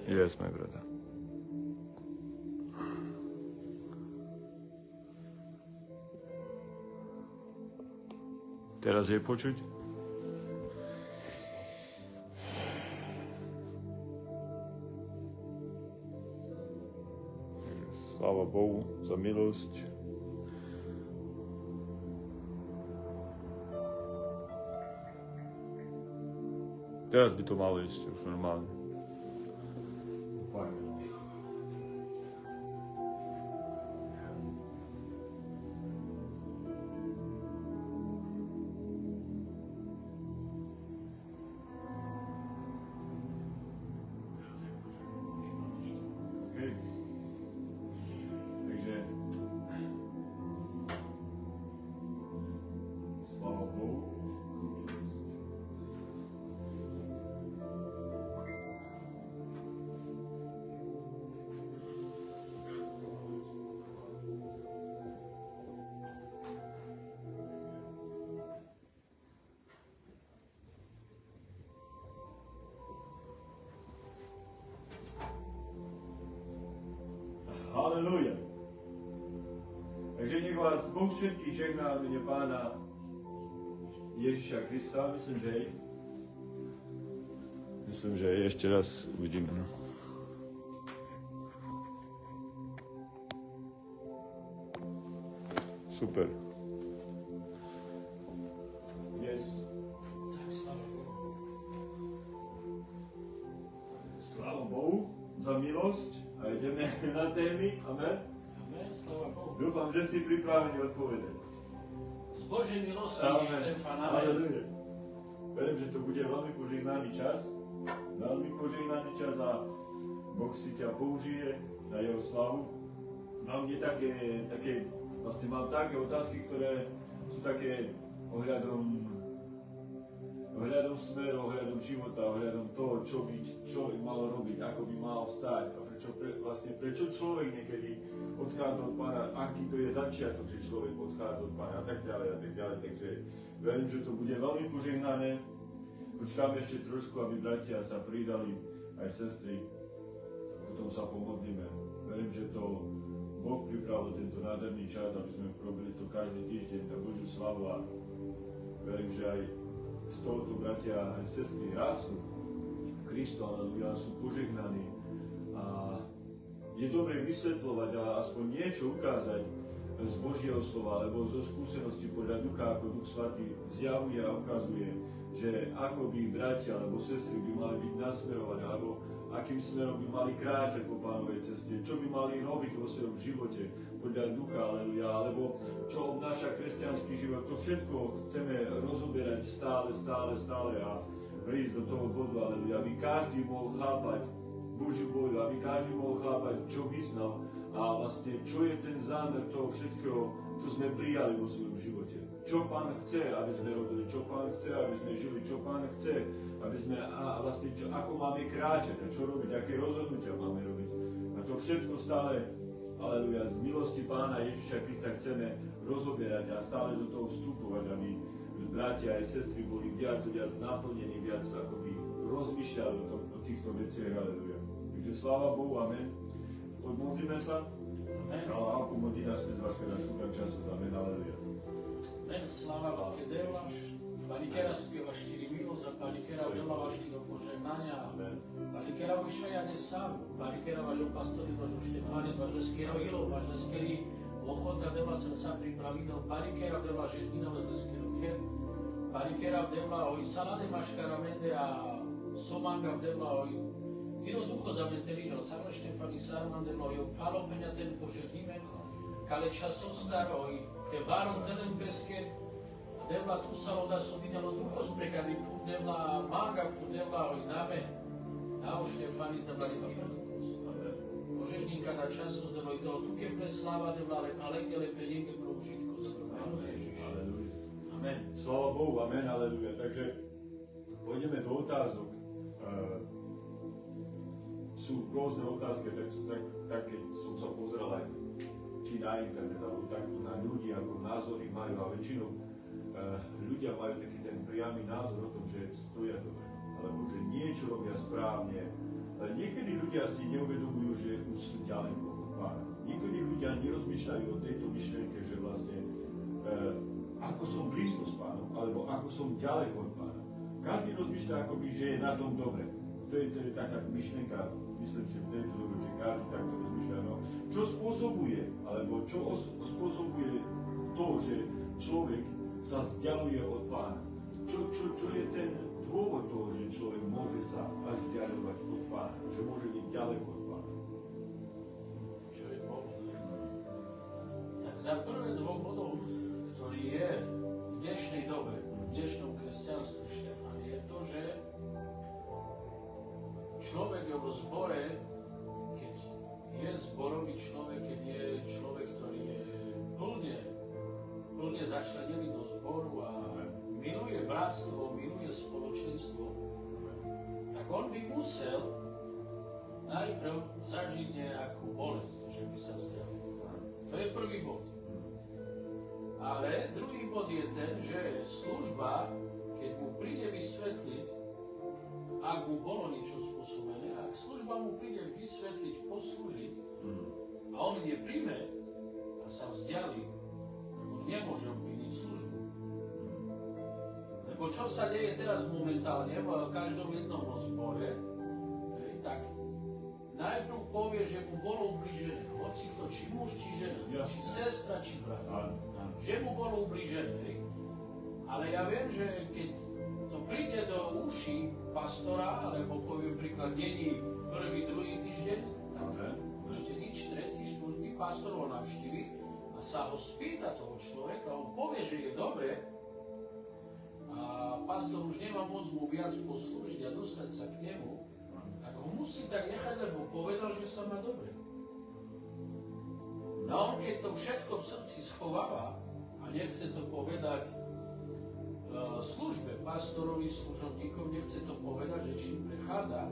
Yes, my brother. Teraz je počuť? Sláva Bohu za milosť. Teraz by to malo ísť už normálne. Fajn. Halelúja. Takže nech vás Boh všetkých žehná v mene Pána Ježiša Krista. Myslím, že ešte raz uvidíme. No. Super. Yes. Sláva Bohu za milosť. A ideme na témy. Amen. Amen, sláva Bohu. Dúfam, že si pripravení odpovedať. Z Božej milosti, Štefan. Amen. Verím, že to bude veľmi požehnaný čas. Veľmi požehnaný čas a Boh si ťa použije na jeho slavu. Mám také otázky, ktoré sú také ohľadom smeru, ohľadom života, ohľadom toho, čo by človek mal robiť, ako by mal stať a prečo človek niekedy odchádza od Pána, aký to je začiatok, že človek odchádza od Pána a tak ďalej. Takže verím, že to bude veľmi požehnané. Počkám ešte trošku, aby bratia sa pridali, aj sestry, potom sa pomodlíme. Verím, že to Boh pripravil tento nádherný čas, aby sme robili to každý týždeň na Božiu slavu a verím, že aj z tohoto bratia aj sestry rastú v Kristu, aleluja, sú požehnaní a je dobre vysvetľovať a aspoň niečo ukázať z Božieho slova, alebo zo skúsenosti podľa Ducha, ako Duch Svatý zjavuje a ukazuje, že ako by bratia alebo sestry by mali byť nasmerované, alebo akým smerom by mali kráčať po Pánovej ceste, čo by mali robiť vo svojom živote podľa Ducha, aleluja, alebo čo obnáša kresťanský život. To všetko chceme rozoberať stále a prísť do toho bodu, aleluja, aby každý mohol chápať Božiu vôľu, aby každý mohol chápať, čo vyznal a vlastne čo je ten zámer toho všetkého, čo sme prijali vo svojom živote. Čo Pán chce, aby sme robili, čo Pán chce, aby sme žili, čo Pán chce, aby sme, a vlastne ako máme kráčať a čo robiť, aké rozhodnutia máme robiť. A to všetko stále, aleluja, z milosti Pána Ježiša Krista chceme rozoberať a stále do toho vstupovať, aby bratia aj sestry boli viac naplnení, viac akoby rozmýšľali o týchto veciach, aleluja. Takže sláva Bohu, amen. Podmodlíme sa. Amen. A pomodlí nás bez vašega šúka času, amen, aleluja. Amen, sláva Bohu, Deva. Pani Kera spieva štyri milosť a Pani Kera veľa štyro požehnania. Pani Kera vyšla ja nesám. Pani Kera vášho pastori, vášho Štefáne, vášho skero ilo, vášho skeri ochota deva som sa pripravidel. Pani Kera veľa žednina, vášho skero kier. Pani Kera veľa oj salade maškara mende a somanga veľa oj Tino ducho zametelížal, Sarva Štefani Sarmandelo, jo palo peňa ten požehníme, kale časo staroj, te baron telen peske, devla tu saloda sodinalo ducho sprekali, put devla maga, put devla oj name, a o Štefani zdavali tino ducho. Požehníka na času zdalo i toho, tu je presláva devla, ale penieke pro užitko skoro. Amen. Sláva Bohu, amen, aleluja. Takže pôjdeme do otázok. Sú rôzne otázky, tak keď som sa pozeral aj či na internet, alebo takto na ľudí, ako názory majú a väčšinou ľudia majú taký ten priamy názor o tom, že stoja dobre, alebo že niečo robia správne. Niekedy ľudia si neuvedomujú, že už sú ďaleko od Pána. Niektorí ľudia nerozmýšľajú o tejto myšlienke, že vlastne ako som blízko s Pánom, alebo ako som ďaleko od Pána. Každý rozmýšľa akoby, že je na tom dobre. To je taká myšlienka, myslím si v tejto dobe, že každý takto rozmýšľa. No, čo spôsobuje, alebo čo spôsobuje to, že človek sa vzdialuje od Pána? Čo je ten dôvod toho, že človek môže sa až vzdialovať od Pána? Že môže byť ďaleko od Pána? Čo je dôvod? Tak za prvé dôvodom, ktorý je v dnešnej dobe, v dnešnom kresťanstve, Štefan, je to, že človek je v zbore, keď je zborový človek, keď je človek, ktorý je plne začlenený do zboru a miluje bratstvo, miluje spoločenstvo, tak on by musel najprv zažiť nejakú bolesť, že by sa vzdialil. To je prvý bod. Ale druhý bod je ten, že služba, keď mu príde vysvetliť, ak mu bolo niečo spôsobené, ak služba mu príde vysvetliť, poslúžiť a on nepríjme a sa vzdialí, on nemôže obviniť službu. Lebo čo sa deje teraz momentálne v každom jednom zbore, tak najprv povie, že mu bolo ublížené, hoci to či muž, či žena, či sestra, či brat, že mu bolo ublížené. Ale ja viem, že keď to príde do uší pastora, alebo poviem príklad, není prvý, druhý týždeň, tak ešte nič, tretí, štvrtý pastor ho navštívi a sa ho spýta toho človeka, on povie, že je dobre, a pastor už nemá moc mu viac poslúžiť a dostať sa k nemu, tak ho musí tak nechať, lebo povedal, že sa má dobre. No on keď to všetko v srdci schováva a nechce to povedať službe, pastorovi, služobníkom, nechce to povedať, že čím prechádza,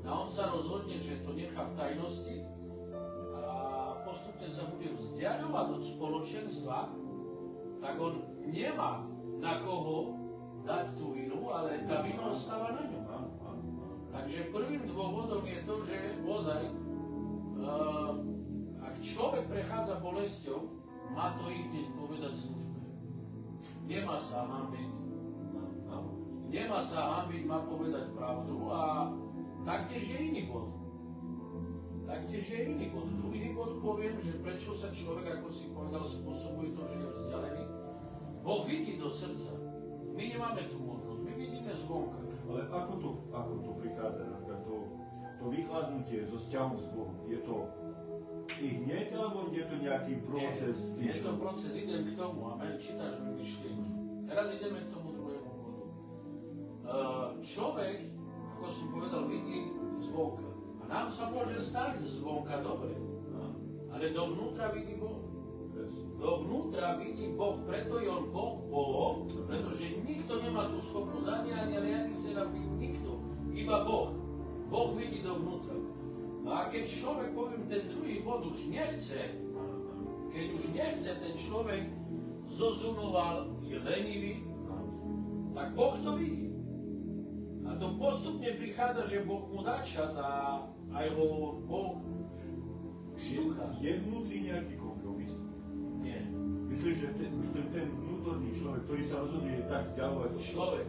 a on sa rozhodne, že to nechá v tajnosti a postupne sa bude vzdiaľovať od spoločenstva, tak on nemá na koho dať tú vinu, ale tá vina ostáva na ňom. Takže prvým dôvodom je to, že ozaj, ak človek prechádza bolesťou, má to ich hneď povedať službe. Nemá sa hanbiť. Nemá sa hanbiť, má povedať pravdu a taktiež je iný bod. Druhý bod poviem, že prečo sa človek, ako si povedal, spôsobuje to, že je vzdialený. Boh vidí do srdca. My nemáme tú možnosť, my vidíme zvonka. Ale ako to prichádza, napríklad to vychladnutie zo vzťahu s Bohom, je to i hneď, alebo je to nejaký proces? Je to proces, idem k tomu, amen, čítaš mi myšlienky. Teraz ideme k tomu druhému bodu. Človek, ako som povedal, vidí zvonka. A nám sa môže stať zvonka dobre, ale dovnútra vidí Boh. Dovnútra vidí Boh, preto je on Boh, pretože nikto nemá tú schopnosť, ani serafím, nikto, iba Boh. Boh vidí dovnútra. A keď človek, poviem, ten druhý bod už nechce, keď už nechce ten človek zozunoval, je lenivý, tak Boh to vidí. A to postupne prichádza, že Boh mu dá čas a aj ho Boh štucha. Je vnútri nejaký kompromis? Nie. Myslíš, že ten vnútorný človek, ktorý sa rozhoduje tak vzdialovať od Človek.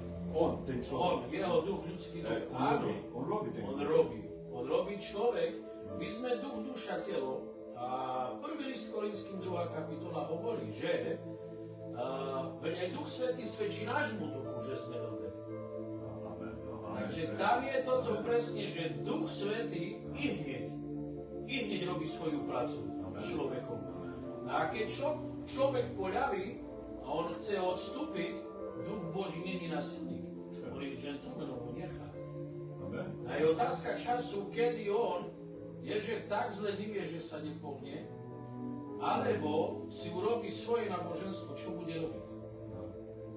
ten človek. On, jeho duch, ľudský duch. Áno. On robí ten človek. On robí človek. My sme duch, duša, telo. A prvý list Korinským 2. kapitola hovorí, že aj Duch Svätý svedčí nášmu duchu, že sme dobrí. Takže tam je toto presne, že Duch Svätý i hneď robí svoju prácu s človekom. A keď človek poľaví a on chce odstúpiť, Duch Boží není násilník. On je gentleman, on ho nechá. A je otázka času, kedy on je, že tak zle nevie, že sa nepohne, alebo si urobí svoje náboženstvo, čo bude robiť.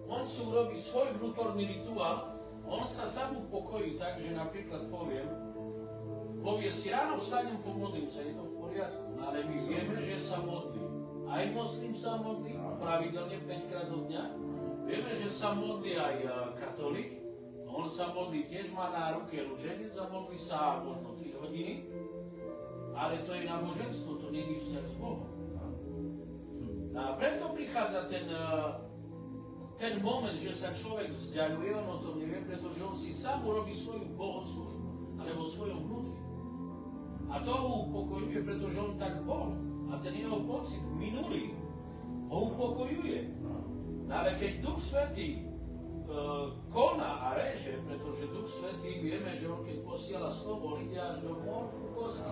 On si urobí svoj vnútorný rituál, on sa sám upokojí tak, že napríklad povie si, ráno vstanem, pomodlím sa, je to v poriadku, ale my vieme, že sa modlí. Aj moslim sa modlí, pravidelne 5 krát do dňa. Vieme, že sa modlí aj katolík. On sa modlí, tiež má na ruke ruženec a modlí sa možno 3 hodiny, ale to je náboženstvo, to nie je vzťah s Bohom. A preto prichádza ten moment, že sa človek vzdialuje, on o tom nevie, pretože on si sám urobí svoju bohoslúžbu, alebo svojom vnútri. A to ho upokojuje, pretože on tak bol. A ten jeho pocit minulý ho upokojuje. Ale keď Duch Svätý koná a reže, pretože Duch Svätý, vieme, že on keď posiela slovo, on ide až do kosti.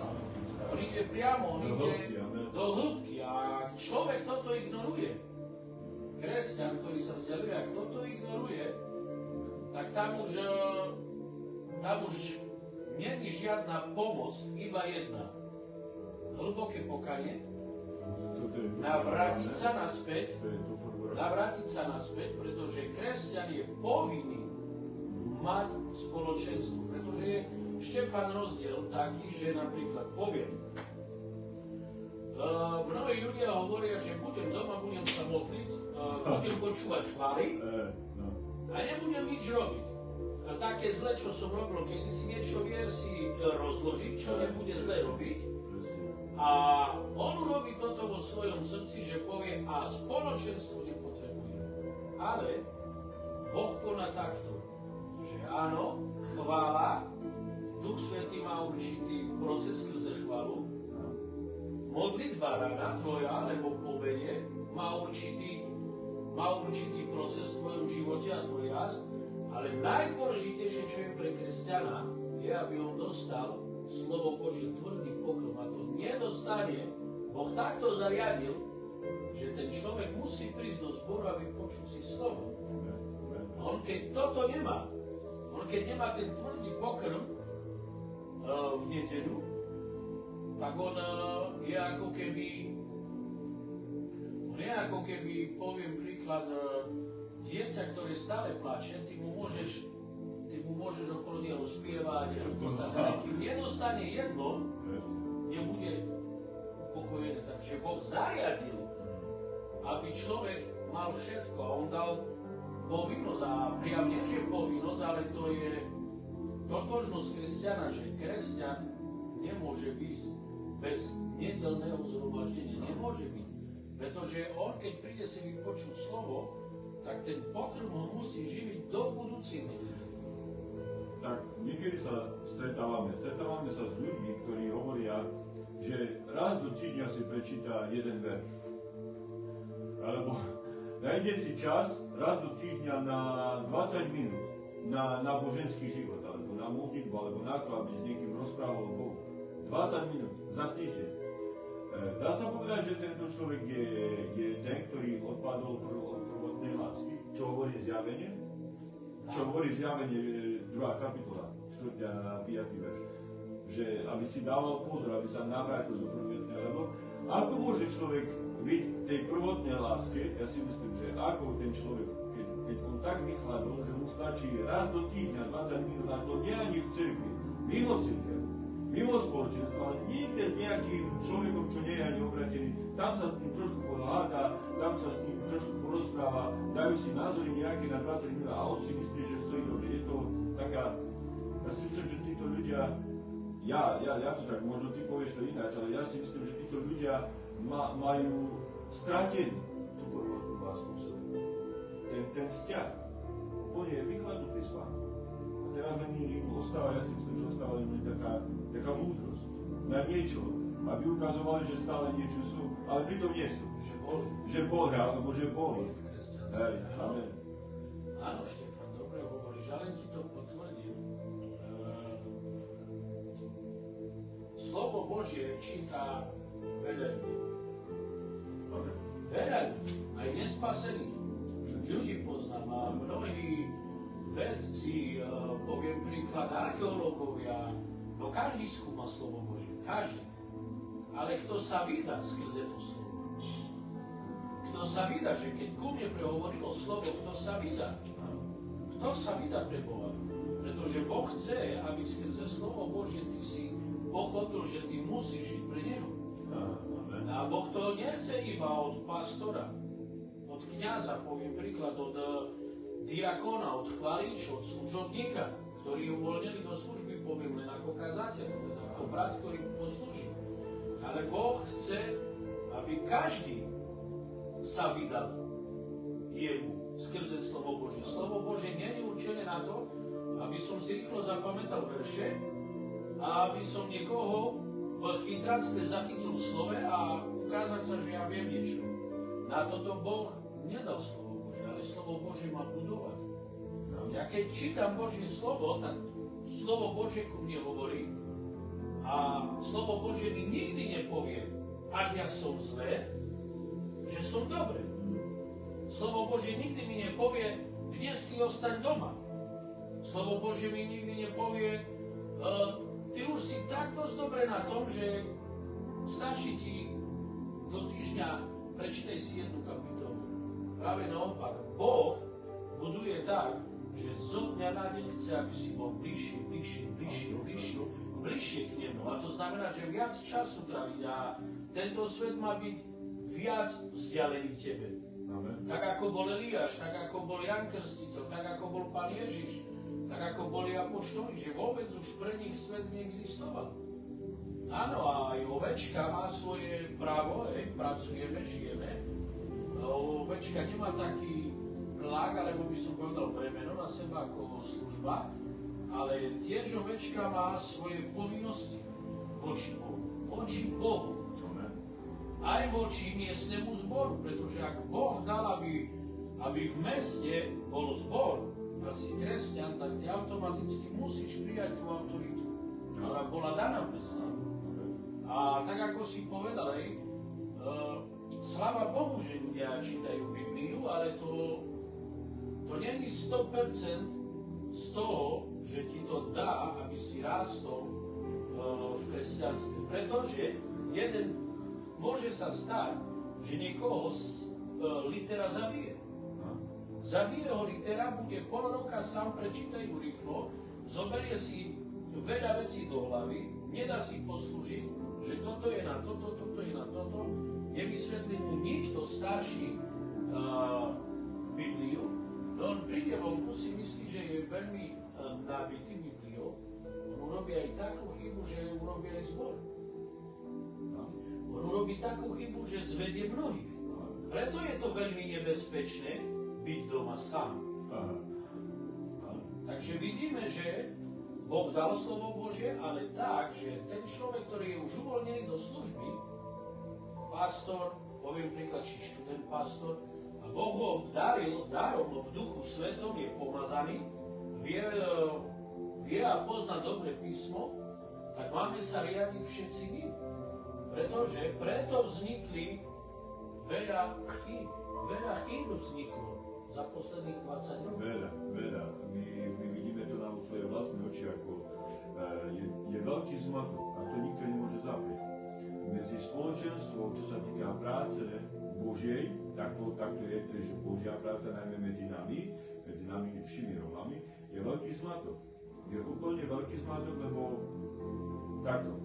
On ide priamo, on ide do hĺbky. A človek toto ignoruje. Kresťan, ktorý sa vzdialuje, ak toto ignoruje, tak tam už nie je žiadna pomoc, iba jedna. Hlboké pokanie, navrátiť sa naspäť, pretože kresťan je povinný mať spoločenstvo. Pretože je Štefan rozdiel taký, že napríklad poviem, mnohí ľudia hovoria, že budem doma, budem sa modliť, budem počúvať chvály a nebudem nič robiť. Také zle, čo som robil, keď si niečo vie si rozložiť, čo nebude zle robiť. A on urobí toto vo svojom srdci, že povie, a spoločenstvo nepotrebuje. Ale Boh koná takto, že áno, chvála, Duch Svätý má určitý proces skrze chválu, modlitba rána tvoja, alebo povede, má určitý proces v tvojom živote a tvoj rast, ale najdôležitejšie, čo je pre kresťana, je, aby on dostal slovo Božie tvrdý pokrm. A to nedostane. Boh takto zariadil, že ten človek musí prísť do zboru, aby počul si slovo. On keď toto nemá, keď nemá ten tvrdý pokrm v nedeľu, tak on je ako keby, poviem príklad, dieťa, ktoré stále plače, ty mu môžeš okolo neho spievať, ale kým nedostane jedlo, nebude upokojené. Takže Boh zariadil, aby človek mal všetko a on dal povinnosť, a priam nie, že povinnosť, ale to je totožnosť kresťana, že kresťan nemôže byť bez nedeľného zhromaždenia. Nemôže byť. Pretože on, keď príde si vypočuť slovo, tak ten pokrm ho musí živiť do budúcich nedeľ. Tak niekedy sa stretávame sa s ľuďmi, ktorí hovoria, že raz do týždňa si prečíta jeden verš. Alebo nájde si čas raz do týždňa na 20 minút na náboženský život, alebo na modlitbu, alebo na to, aby s niekým rozprával o Bohu. 20 minút za týždeň. Dá sa povedať, že tento človek je ten, ktorý odpadol od prvotnej lásky, čo hovorí zjavenie? Čo hovorí zjavenie 2. kapitola, 4. a 5. verš. Že aby si dával pozor, aby sa navrátil do prvotnej, lebo ako môže človek byť v tej prvotnej láske, ja si myslím, že ako ten človek, keď on tak vychladol, že mu stačí raz do týždňa 20 minút, a to nie ani v cirkvi, mimo cirkev, mimo spoločenstva, ale niekde s nejakým človekom, čo nie je ani obratený, tam sa s ním trošku poháda, tam sa s ním trošku porozpráva, dajú si názory nejaké na 20 minút a on si myslí, že stojí dobre. Je to taká, ja si myslím, že títo ľudia, ja to tak, možno ty povieš to ináč, ale ja si myslím, že títo ľudia majú stratenú tú prvotnú lásku v sebe. Ten vzťah úplne je vychladnutý s Pánom. A teraz len im ostáva, ja si myslím, že ostáva len taká múdrosť na niečo, aby ukazovali, že stále niečo sú, ale pritom nie sú. Že boli, alebo že boli. Hej, amen. Áno, Štefan, dobre hovoríš, ale ti to potvrdím. Slovo Božie číta veľa ľudí. Veľa ľudí, aj nespasených. Ľudí poznám a mnohí vedci, poviem príklad, archeológovia, no každý skúma slovo Božie, každý. Ale kto sa vydá skrze to slovo? Kto sa vydá, že keď ku mne prehovorilo slovo, kto sa vydá? Kto sa vydá pre Boha? Pretože Boh chce, aby skrze slovo Božie ty si pochopil, že ty musíš žiť pre Neho. A Boh to nechce iba od pastora, od kňaza, poviem príklad, od diakona, od chvalíča, od služobníka, ktorí uvoľnili do služby, poviem len ako kazateľ, len ako brat, ktorý mu poslúži. Ale Boh chce, aby každý sa vydal jemu skrze slovo Božie. Slovo Božie nie je určené na to, aby som si rýchlo zapamätal verše a aby som niekoho v chytráctve zachytil v slove a ukázať sa, že ja viem niečo. Na toto Boh nedal slovo Božie, ale slovo Božie má budovať. Ja keď čítam Božie slovo, tak slovo Božie ku mne hovorí a slovo Božie mi nikdy nepovie, ak ja som zlé, že som dobre. Slovo Božie nikdy mi nepovie, dnes si ostaň doma. Slovo Božie mi nikdy nepovie, ty už si tak dosť dobre na tom, že stačí ti do týždňa prečítaj si jednu kapitolu. Práve naopak, Boh buduje tak, že zo dňa na deň chce, aby si bol bližšie k nemu. A to znamená, že viac času tráviť a tento svet má byť viac vzdialený tebe. Amen. Tak ako bol Eliáš, tak ako bol Ján Krstiteľ, tak ako bol Pán Ježiš, tak ako boli apoštoli, že vôbec už pre nich svet neexistoval. Áno, a aj ovečka má svoje právo, pracujeme, žijeme. Ovečka nemá taký tlak, alebo by som povedal bremeno na seba ako služba, ale tiež ovečka má svoje povinnosti voči Bohu. Voči Bohu. Aj voči miestnemu zboru, pretože ak Boh dal, aby v meste bol zbor, a si kresťan, tak ty automaticky musíš prijať tú autoritu, ktorá bola daná v meste. A tak ako si povedal, sláva Bohu, že ľudia čítajú Bibliu, ale to nie je 100% z toho, že ti to dá, aby si rástol v kresťanstve. Pretože môže sa stať, že niekoho litera zabije. Zabije ho litera, bude pol roka, sám prečítajú rýchlo, zoberie si veľa vecí do hlavy, nedá si poslúžiť, že toto je na toto, toto je na toto, nevysvetlí mu nikto starší Bibliu, no on príde vonku, si myslí, že je veľmi nabitý Bibliou, on urobí aj takú chybu, že urobí aj zbor. On urobí takú chybu, že zvedie mnohých. Preto je to veľmi nebezpečné byť doma sám. Takže vidíme, že Boh dal slovo Božie, ale tak, že ten človek, ktorý je už uvoľnený do služby, pastor, poviem príklad, či študent pastor, a Boh ho daril darom v duchu svetom, je pomazaný, vie a pozná dobre písmo, tak máme sa riadiť všetci ním. Pretože preto vznikli veľa chýb vzniklo za posledných 20 rokov. Veľa. My vidíme to na svoje vlastné oči, ako je veľký zmatok a to nikto nemôže zaprieť. Medzi spoločenstvom, čo sa týka práce Božej, takto je to, že Božia práca najmä medzi nami všimi Romami, je veľký zmatok. Je úplne veľký zmatok, lebo takto.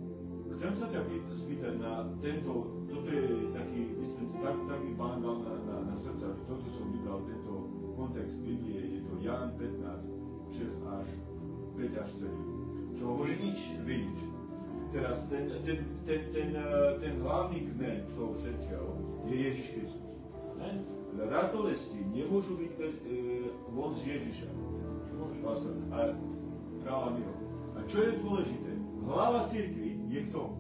Chcem sa ťa spýtať na toto je taký, myslím, taký pán dal na srdca, že toto som vybral, tento kontext Biblie, je to Ján 15, 6 až 5 až 7. Čo hovorí Vinič. Teraz ten hlavný kmeň toho všetkého je Ježiš Kristus. Ratolesti nemôžu byť von z Ježiša. A kráľa Miro. A čo je dôležité? Hlava cirkvi je kto?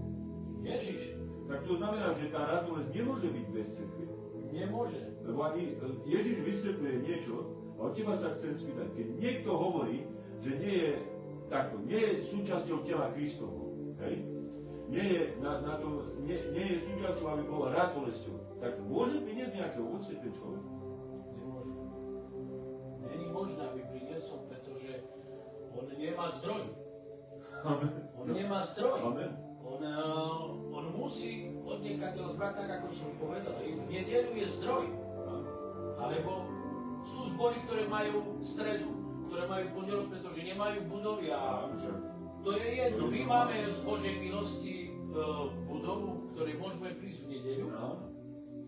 Ježiš. Tak to znamená, že tá ratolesť nemôže byť bez cirkvi. Nemôže. Lebo ani Ježiš vysvetľuje niečo a od teba sa chcem spýtať. Keď niekto hovorí, že nie je súčasťou tela Kristovho, hej? Nie je súčasťou, aby bola ratolesťou, tak môže priniesť nejaké ovocie ten človek? Nemôže. Není možné, aby priniesol, pretože on nemá zdroj. Amen. On nemá zdroj. Amen. On musí odniekaď zbrať, tak ako som povedal. V nedeľu je zdroj. Alebo sú zbory, ktoré majú stredu, ktoré majú pondelok, pretože nemajú budovy. A to je jedno. My máme z Božej milosti budovu, v ktorej môžeme prísť v nedeľu.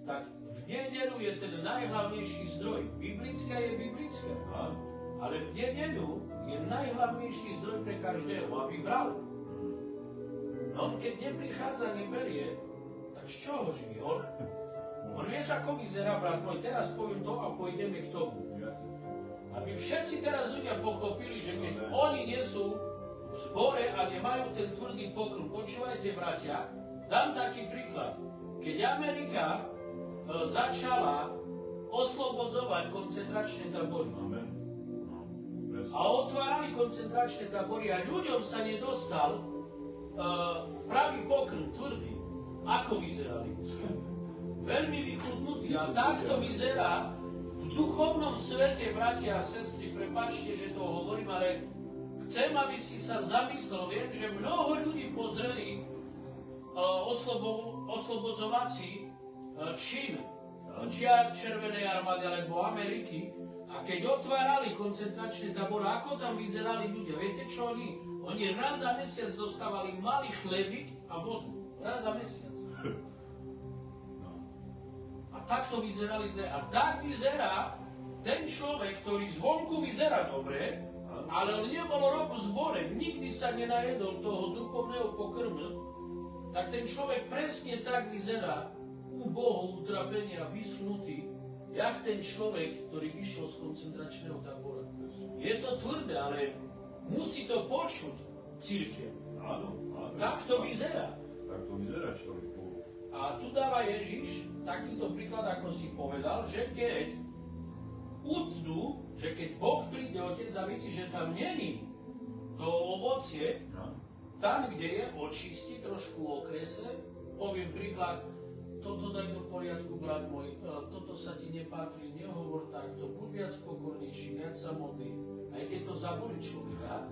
tak v nedeľu je ten najhlavnejší zdroj. Biblická je biblická. Ale v nedeľu je najhlavnejší zdroj pre každého, aby bral. No on keď neprichádza, neberie, tak z čoho živí? On vieš, ako vyzerá, brat môj, teraz poviem to a pôjdeme k tomu. Aby všetci teraz ľudia pochopili, že keď oni nie sú v zbore a nemajú ten tvrdý pokrm, počúvajte, bratia, dám taký príklad. Keď Amerika začala oslobodzovať koncentračné tábory a otvárali koncentračné tábory a ľuďom sa nedostal pravý pokrm, tvrdý, ako vyzerali? Veľmi vychudnutý. A takto vyzerá v duchovnom svete, bratia a sestry, prepáčte, že to hovorím, ale chcem, aby si sa zamyslel. Viem, že mnoho ľudí pozreli oslobodzovací čin Červenej armády alebo Ameriky a keď otvárali koncentračné tábory, ako tam vyzerali ľudia? Viete čo oni? Oni raz za mesiac dostávali malý chlebík a vodu. Raz za mesiac. A takto vyzerali zle. A tak vyzerá ten človek, ktorý zvonku vyzerá dobre, ale on nebol rok v zbore, nikdy sa nenajedol toho duchovného pokrmu, tak ten človek presne tak vyzerá úboho, utrapenia, vyschnutý, jak ten človek, ktorý vyšiel z koncentračného tábora. Je to tvrdé, ale musí to počuť cirkev. Áno. Tak to vyzerá. Tak to vyzerá človek. A tu dáva Ježiš takýto príklad, ako si povedal, že keď utnú, že keď Boh príde, Otec, a vidí, že tam není to ovocie, tam, kde je, očistí, trošku okresle, poviem príklad, toto daj do poriadku, brat môj, toto sa ti nepatrí, nehovor takto, buď viac pokornejší, viac sa modlí, aj keď to zaboli človeka,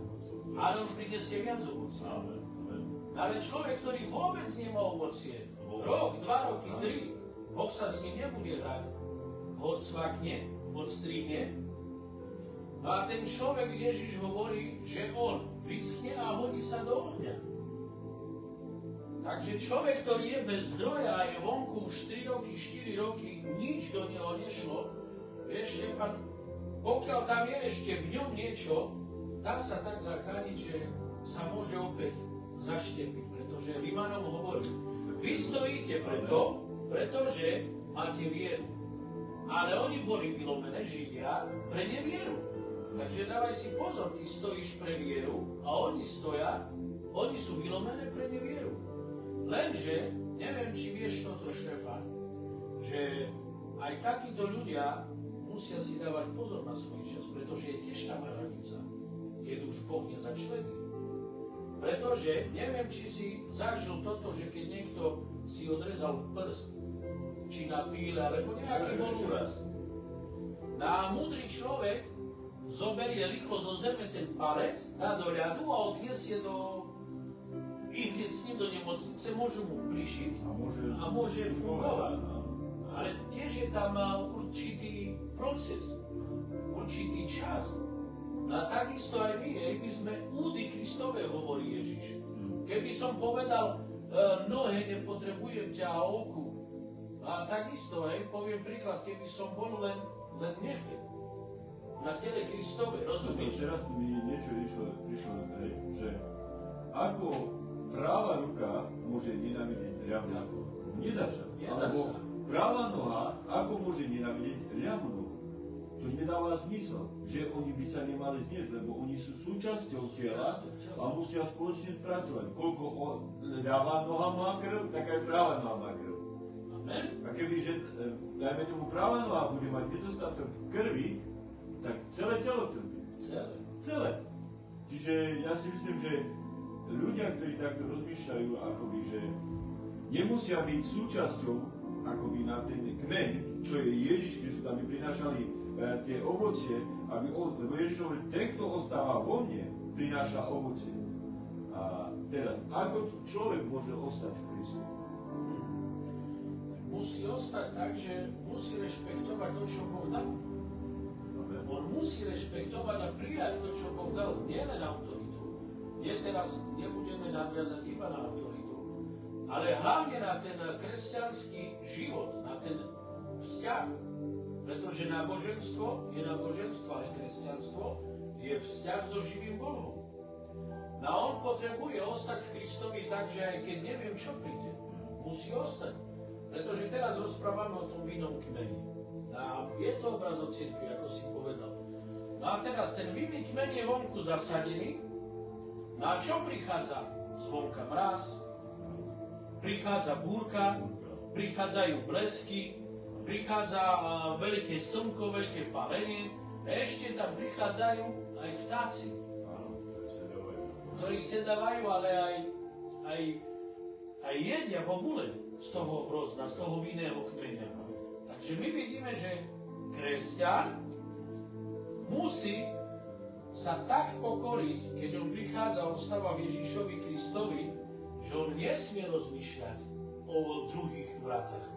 ale on prinesie viac ovocia. Ale človek, ktorý vôbec nemá ovocie, rok, 2 roky, 3, Boh sa s ním nebude hrať. Odsvakne, odstrihne. No a ten človek, Ježiš hovorí, že on vyschne a hodí sa do ohňa. Takže človek, ktorý je bez zdroja a je vonku už 3 roky, 4 roky, nič do neho nešlo, vieš, Štefan, pokiaľ tam je ešte v ňom niečo, dá sa tak zachrániť, že sa môže opäť zaštepiť, pretože Rimanom hovorí, vy stojíte preto, pretože máte vieru. Ale oni boli vylomené Židia pre nevieru. Takže dávaj si pozor, ty stojíš pre vieru a oni stoja, oni sú vylomené pre nevieru. Lenže, neviem, či vieš toto, Štefan, že aj takíto ľudia musia si dávať pozor na svoj čas, pretože je tiež tam hranica, keď už Boh nezačlení. Pretože, neviem, či si zažil toto, že keď niekto si odrezal prst, či na píle, alebo nejaký bol úraz. A múdry človek zoberie rýchlo zo zeme ten palec, dá do ľadu a odniesie do ihne s ním do nemocnice, môžu mu prišiť a môže fungovať. Ale tiež je tam určitý proces, určitý čas. A takisto aj my sme údy Kristove, hovorí Ježiš. Keby som povedal, nohe, nepotrebujem ťa a oku. A takisto, poviem príklad, keby som bol len nechne na tele Kristove, rozumieš? Teraz mi niečo prišlo, že ako práva ruka môže nenávidieť ľavú nohu. Nedá sa. Alebo práva noha, ako môže nenávidieť ľavú nohu. To nedáva zmysel, že oni by sa nemali zniesť, lebo oni sú súčasťou tela a musia spoločne spracovať. Koľko ľavá noha má krv, tak aj práva noha má krv. Amen. A kebyže, dajme tomu, práva noha bude mať nedostatok krvi, tak celé telo trpí. Celé. Čiže ja si myslím, že ľudia, ktorí takto rozmýšľajú, akoby, že nemusia byť súčasťou akoby na ten kmeň, čo je Ježiš Kristus, aby prinášali tie ovocie, lebo Ježiš hovorí, ten, kto ostáva vo mne, prináša ovocie. A teraz, ako človek môže ostať v Kristu? Musí ostať tak, že musí rešpektovať to, čo Boh dal. On musí rešpektovať a prijať to, čo Boh dal, nielen autoritu. Teraz nebudeme nadviazať iba na autoritu, ale hlavne na ten kresťanský život, na ten vzťah. Pretože náboženstvo je náboženstvo, ale kresťanstvo je vzťah so živým Bohom. No a on potrebuje ostať v Kristovi tak, že aj keď neviem, čo príde, musí ostať. Pretože teraz rozprávame o tom vinnom kmeni. A je to obraz o cirkvi, ako si povedal. No a teraz ten vinný kmeň je vonku zasadený. No a čo prichádza? Zvonka mráz, prichádza búrka, prichádzajú blesky, prichádza veľké slnko, veľké palenie, a ešte tam prichádzajú aj vtáci, ktorí sedávajú, ale aj jedia bobule z toho hrozna, z toho vinného kmeňa. Takže my vidíme, že kresťan musí sa tak pokoriť, keď on prichádza, ostáva v Ježišovi Kristovi, že on nesmie rozmýšľať o druhých vratách.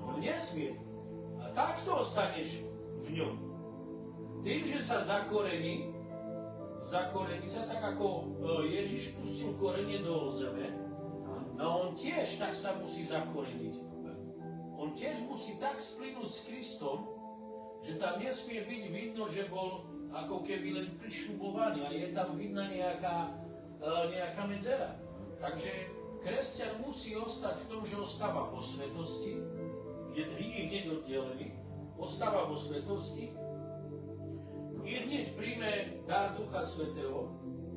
On nesmie. A takto ostaneš v ňom. Tým, že sa zakorení sa tak, ako Ježiš pustil korenie do zeme, no on tiež tak sa musí zakoreniť. On tiež musí tak splynúť s Kristom, že tam nesmie byť vidno, že bol ako keby len prišľubovaný a je tam vidná nejaká medzera. Takže kresťan musí ostať v tom, že ostáva vo svetosti, je hneď oddelený, ostáva vo svetosti, i hneď príjme dar Ducha Svätého,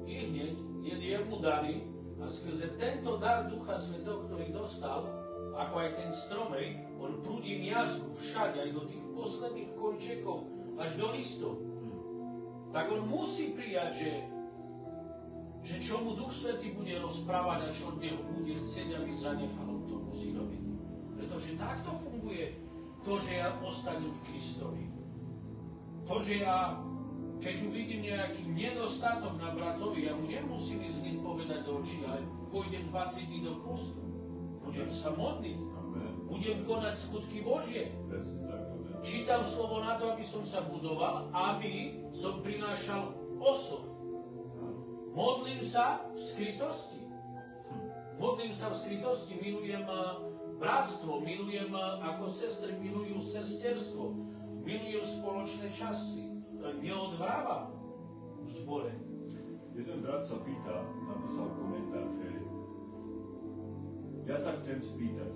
i hneď je mu daný a skrze tento dar Ducha Svätého, ktorý dostal, ako aj ten stromej, on prúdi miazgu všade, aj do tých posledných končekov, až do listov. Tak on musí prijať, že čo mu Duch Svätý bude rozprávať a čo od neho bude chcieť, aby zanechal, on to musí robiť. Pretože takto funguje to, že ja ostanem v Kristovi. To, že ja, keď uvidím nejaký nedostatok na bratovi, ja mu nemusím ísť hneď povedať do očí, ale pôjdem 2-3 dní do postu. Budem sa modliť. Budem konať skutky Božie. Čítam slovo na to, aby som sa budoval, aby som prinášal osob. Modlím sa v skrytosti. Modlím sa v skrytosti, milujem bratstvo, milujem ako sestry, milujú sesterstvo, milujem spoločné časy. Neodvrávam v zbore. Jeden brat sa pýta, napísal komentár, že ja sa chcem spýtať,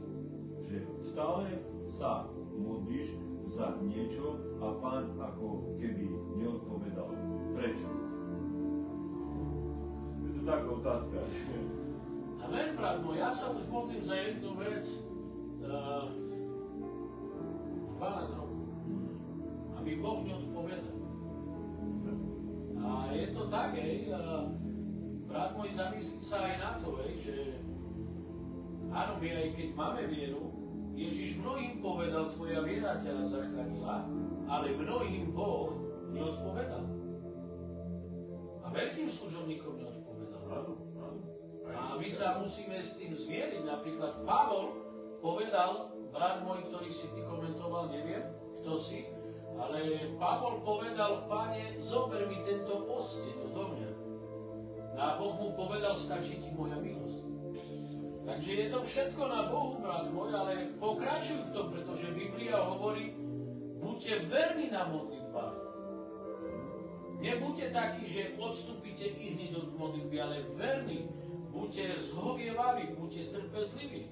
že stále sa modlíš za niečo a Pán ako keby neodpovedal. Prečo? Je to taká otázka. Amen, brat môj, ja sa už modlím za jednu vec už 12 rokov. A mi Boh neodpovedal. A je to tak, brat môj, zamyslí sa aj na to, že áno, my aj keď máme vieru, Ježiš mnohým povedal, tvoja viera ťa zachránila, ale mnohým Boh neodpovedal. A veľkým služobníkom neodpovedal. A my sa musíme s tým zmieriť. Napríklad Pavol povedal, brat môj, ktorý si ty komentoval, neviem, kto si, ale Pavol povedal, Pane, zober mi tento osteň odo mňa. A Boh mu povedal, stačí ti moja milosť. Takže je to všetko na Bohu, brat môj, ale pokračuj v tom, pretože Biblia hovorí, buďte verní na modlitbách. Nebuďte takí, že odstúpite i hneď od modlitby, ale verní, buďte zhovievaví, buďte trpezliví.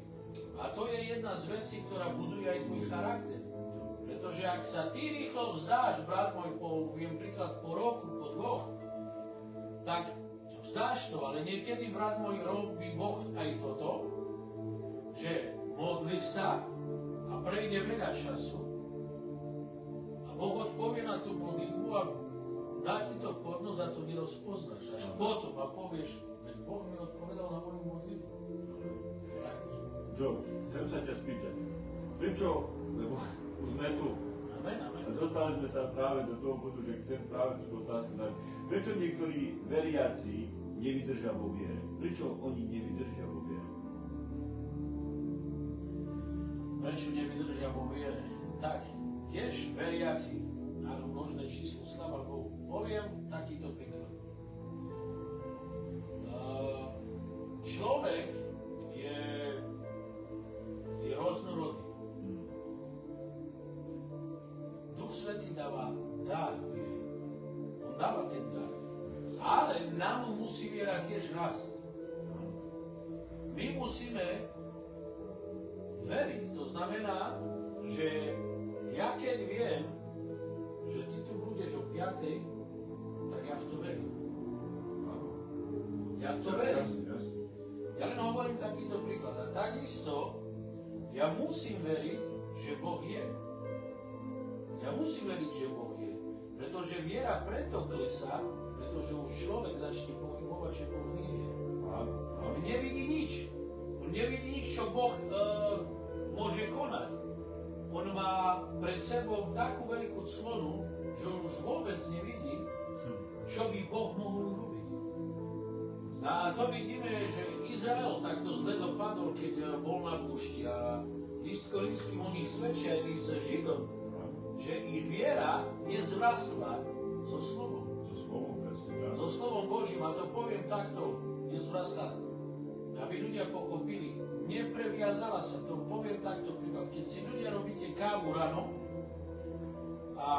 A to je jedna z vecí, ktorá buduje aj tvoj charakter. Pretože ak sa ty rýchlo vzdáš, brat môj, poviem príklad, po roku, po 2, tak vzdáš to, ale niekedy, brat môj, robí Boh aj toto, že modlíš sa a prejde veľa času a Boh odpovie na tú modlitbu a dá ti to podnosť a to nerozpoznáš. Až potom a povieš, veď Boh mi odpovedal na moju modlitbu. Tak. Joe, chcem sa ťa spýtať, prečo, lebo už sme tu. Amen, amen. A dostali sme sa práve do toho bodu, že chcem práve túto otázku dať. Prečo niektorí veriaci nevydržia vo viere? Prečo oni nevydržia vo viere? Prečo nevydržia vo viere? Tak, tiež veriaci, áno, množné číslo, sláva Bohu. Poviem takýto príklad. Človek je nám musí viera tiež rásť. My musíme veriť. To znamená, že ja keď viem, že ty tu budeš o 5:00, tak ja v to verím. Ja v to verím. Ja len hovorím takýto príklad. A takisto ja musím veriť, že Boh je. Ja musím veriť, že Boh je. Pretože viera preto klesá, pretože už človek začne pochybovať, že Boh nie je. On nevidí nič. On nevidí nič, čo Boh môže konať. On má pred sebou takú veľkú clonu, že on už vôbec nevidí, čo by Boh mohol urobiť. A to vidíme, že Izrael takto zle dopadol, keď bol na púšti a list Korinským o nich svedčia aj s Židom, že ich viera nezrastla so slovom. So slovom Božím, a to poviem takto, nezrastla, aby ľudia pochopili, nepreviazala sa to, poviem takto príklad, keď si ľudia robíte kávu ráno a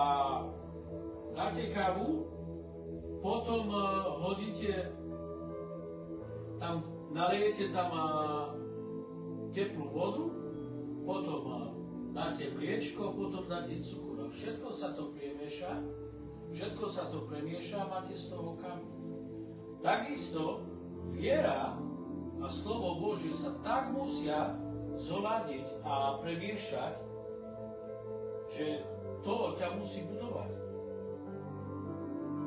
dáte kávu, potom hodíte tam, naliejete tam teplú vodu, potom dáte mliečko, potom dáte cukor a všetko sa to premieša a máte z toho kávu. Takisto viera a slovo Božie sa tak musia zoladiť a premiešať, že to ťa musí budovať.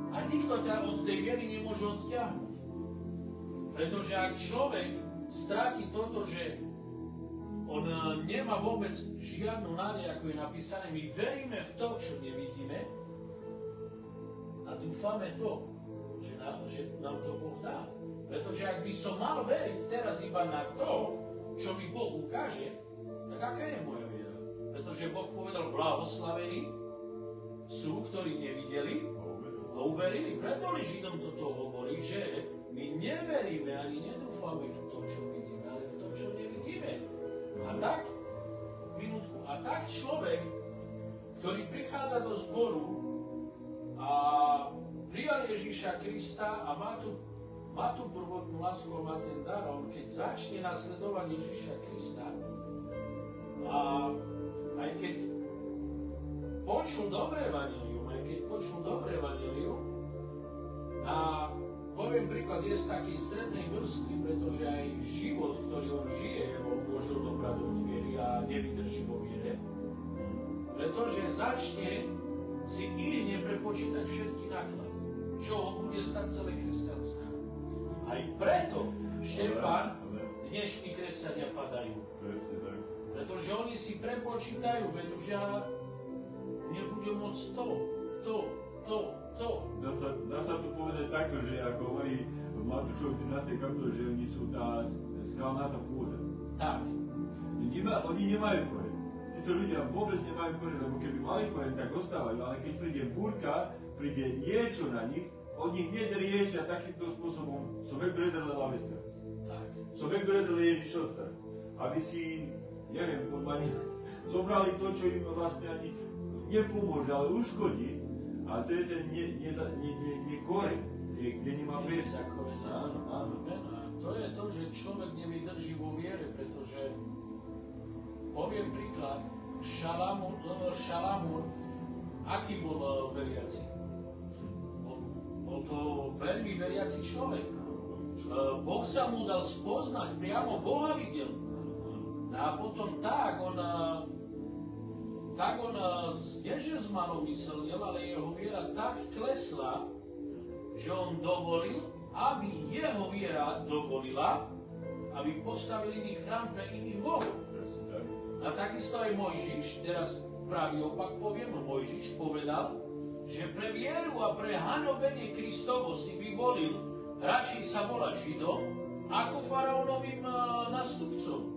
A nikto ťa od tej viery nemôže odtiahnuť. Pretože ak človek stráti toto, že on nemá vôbec žiadnu nádej, ako je napísané, my veríme v to, čo nevidíme a dúfame to, že nám to Boh dá. Pretože ak by som mal veriť teraz iba na to, čo mi Boh ukáže, tak aká je moja viera? Pretože Boh povedal, blahoslavení sú, ktorí nevideli a uverili. Preto Židom toto hovorí, že my neveríme ani nedúfame v to, čo vidíme, ale v to, čo nevidíme. A tak človek, ktorý prichádza do zboru a prijal Ježiša Krista a má tú prvotnú lásku a má ten dar, on keď začne nasledovať Ježiša Krista a aj keď počul dobré evanjelium, a poviem príklad, je z takej strednej vrstvy, pretože aj život, ktorý on žije, ho môže odobrať od viery a nevydrží vo viere. Pretože začne si ihne prepočítať všetky náklady, čo ho bude stať celé kresťanstvo. Aj preto, Štefán, dnešní kresťania padajú. Pretože oni si prepočítajú, veď už ja nebudem môcť to. Dá sa tu povedať takto, že ako hovorí v Matúšovi 13. kapitole, že oni sú tá skalnatá pôda. Tak. Oni nemajú koreň. Títo ľudia vôbec nemajú koreň, lebo keby mali koreň, tak ostávajú, ale keď príde búrka, príde niečo na nich, oni hneď riešia takýmto spôsobom, sobie predali hlave strach. Sobie predali Ježišov strach. Aby si, neviem, zobrali to, čo im vlastne ani nepomôže, ale uškodí. A to je ten nekoreň, kde nemá priestor. Áno. A to je to, že človek nevydrží vo viere, pretože poviem príklad, Šalamún, aký bol veriaci? Bol to veľmi veriaci človek. Boh sa mu dal spoznať, priamo Boha videl. A potom on neže zmalomyselnil, ale jeho viera tak klesla, že on dovolil, aby jeho viera dovolila, aby postavil iný chrám pre iných bohov. A takisto aj Mojžiš, teraz pravý opak poviem, Mojžiš povedal, že pre vieru a pre hanobenie Kristovo si vyvolil radšej sa volať Židom, ako faraónovým nástupcom.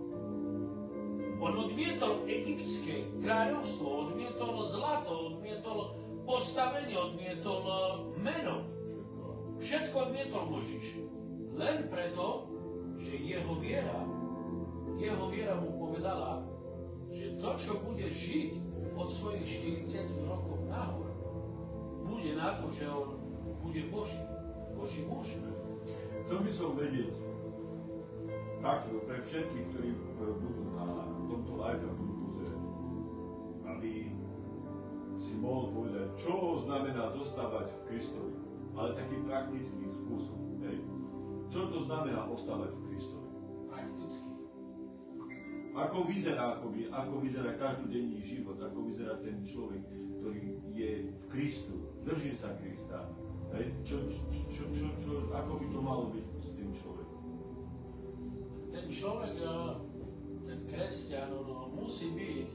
On odmietol egyptské kráľovstvo, odmietol zlato, odmietol postavenie, odmietol meno. Všetko odmietol Mojžiš. Len preto, že jeho viera mu povedala, že to, čo bude žiť od svojich 40 rokov nahor, bude na to, že on bude Boží. Boží muž. Chcel by som vedieť, takto pre všetkých, ktorí budú na tomto live a budú pozerať, aby si mohol povedať, čo znamená zostávať v Kristovi, ale taký praktický spôsob. Hej. Čo to znamená ostávať v Kristovi? Prakticky. Ako vyzerá každodenný život, ako vyzerá ten človek, ktorý je v Kristu, drží sa Krista. Hej. Ako by to malo byť s tým človekom? Ten človek, ten kresťan, on musí byť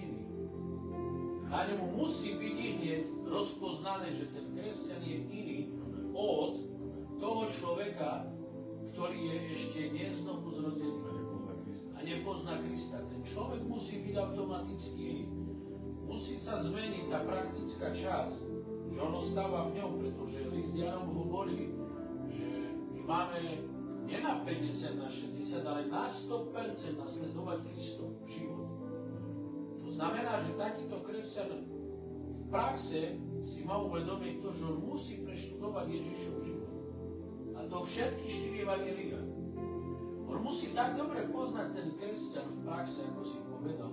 iný. Na ňemu musí byť hneď rozpoznané, že ten kresťan je iný od toho človeka, ktorý je ešte neznovu zrodený a nepozná Krista. Ten človek musí byť automaticky iný. Musí sa zmeniť tá praktická časť, že on ostáva v ňom, pretože list Jánom hovorí, že my máme nie na 50, na 60, ale na 100% nasledovať Kristov život. To znamená, že takýto kresťan v praxe si má uvedomiť to, že on musí preštudovať Ježišov život. A to všetky 4 evanjelia. On musí tak dobre poznať ten kresťan v praxe, ako si povedal,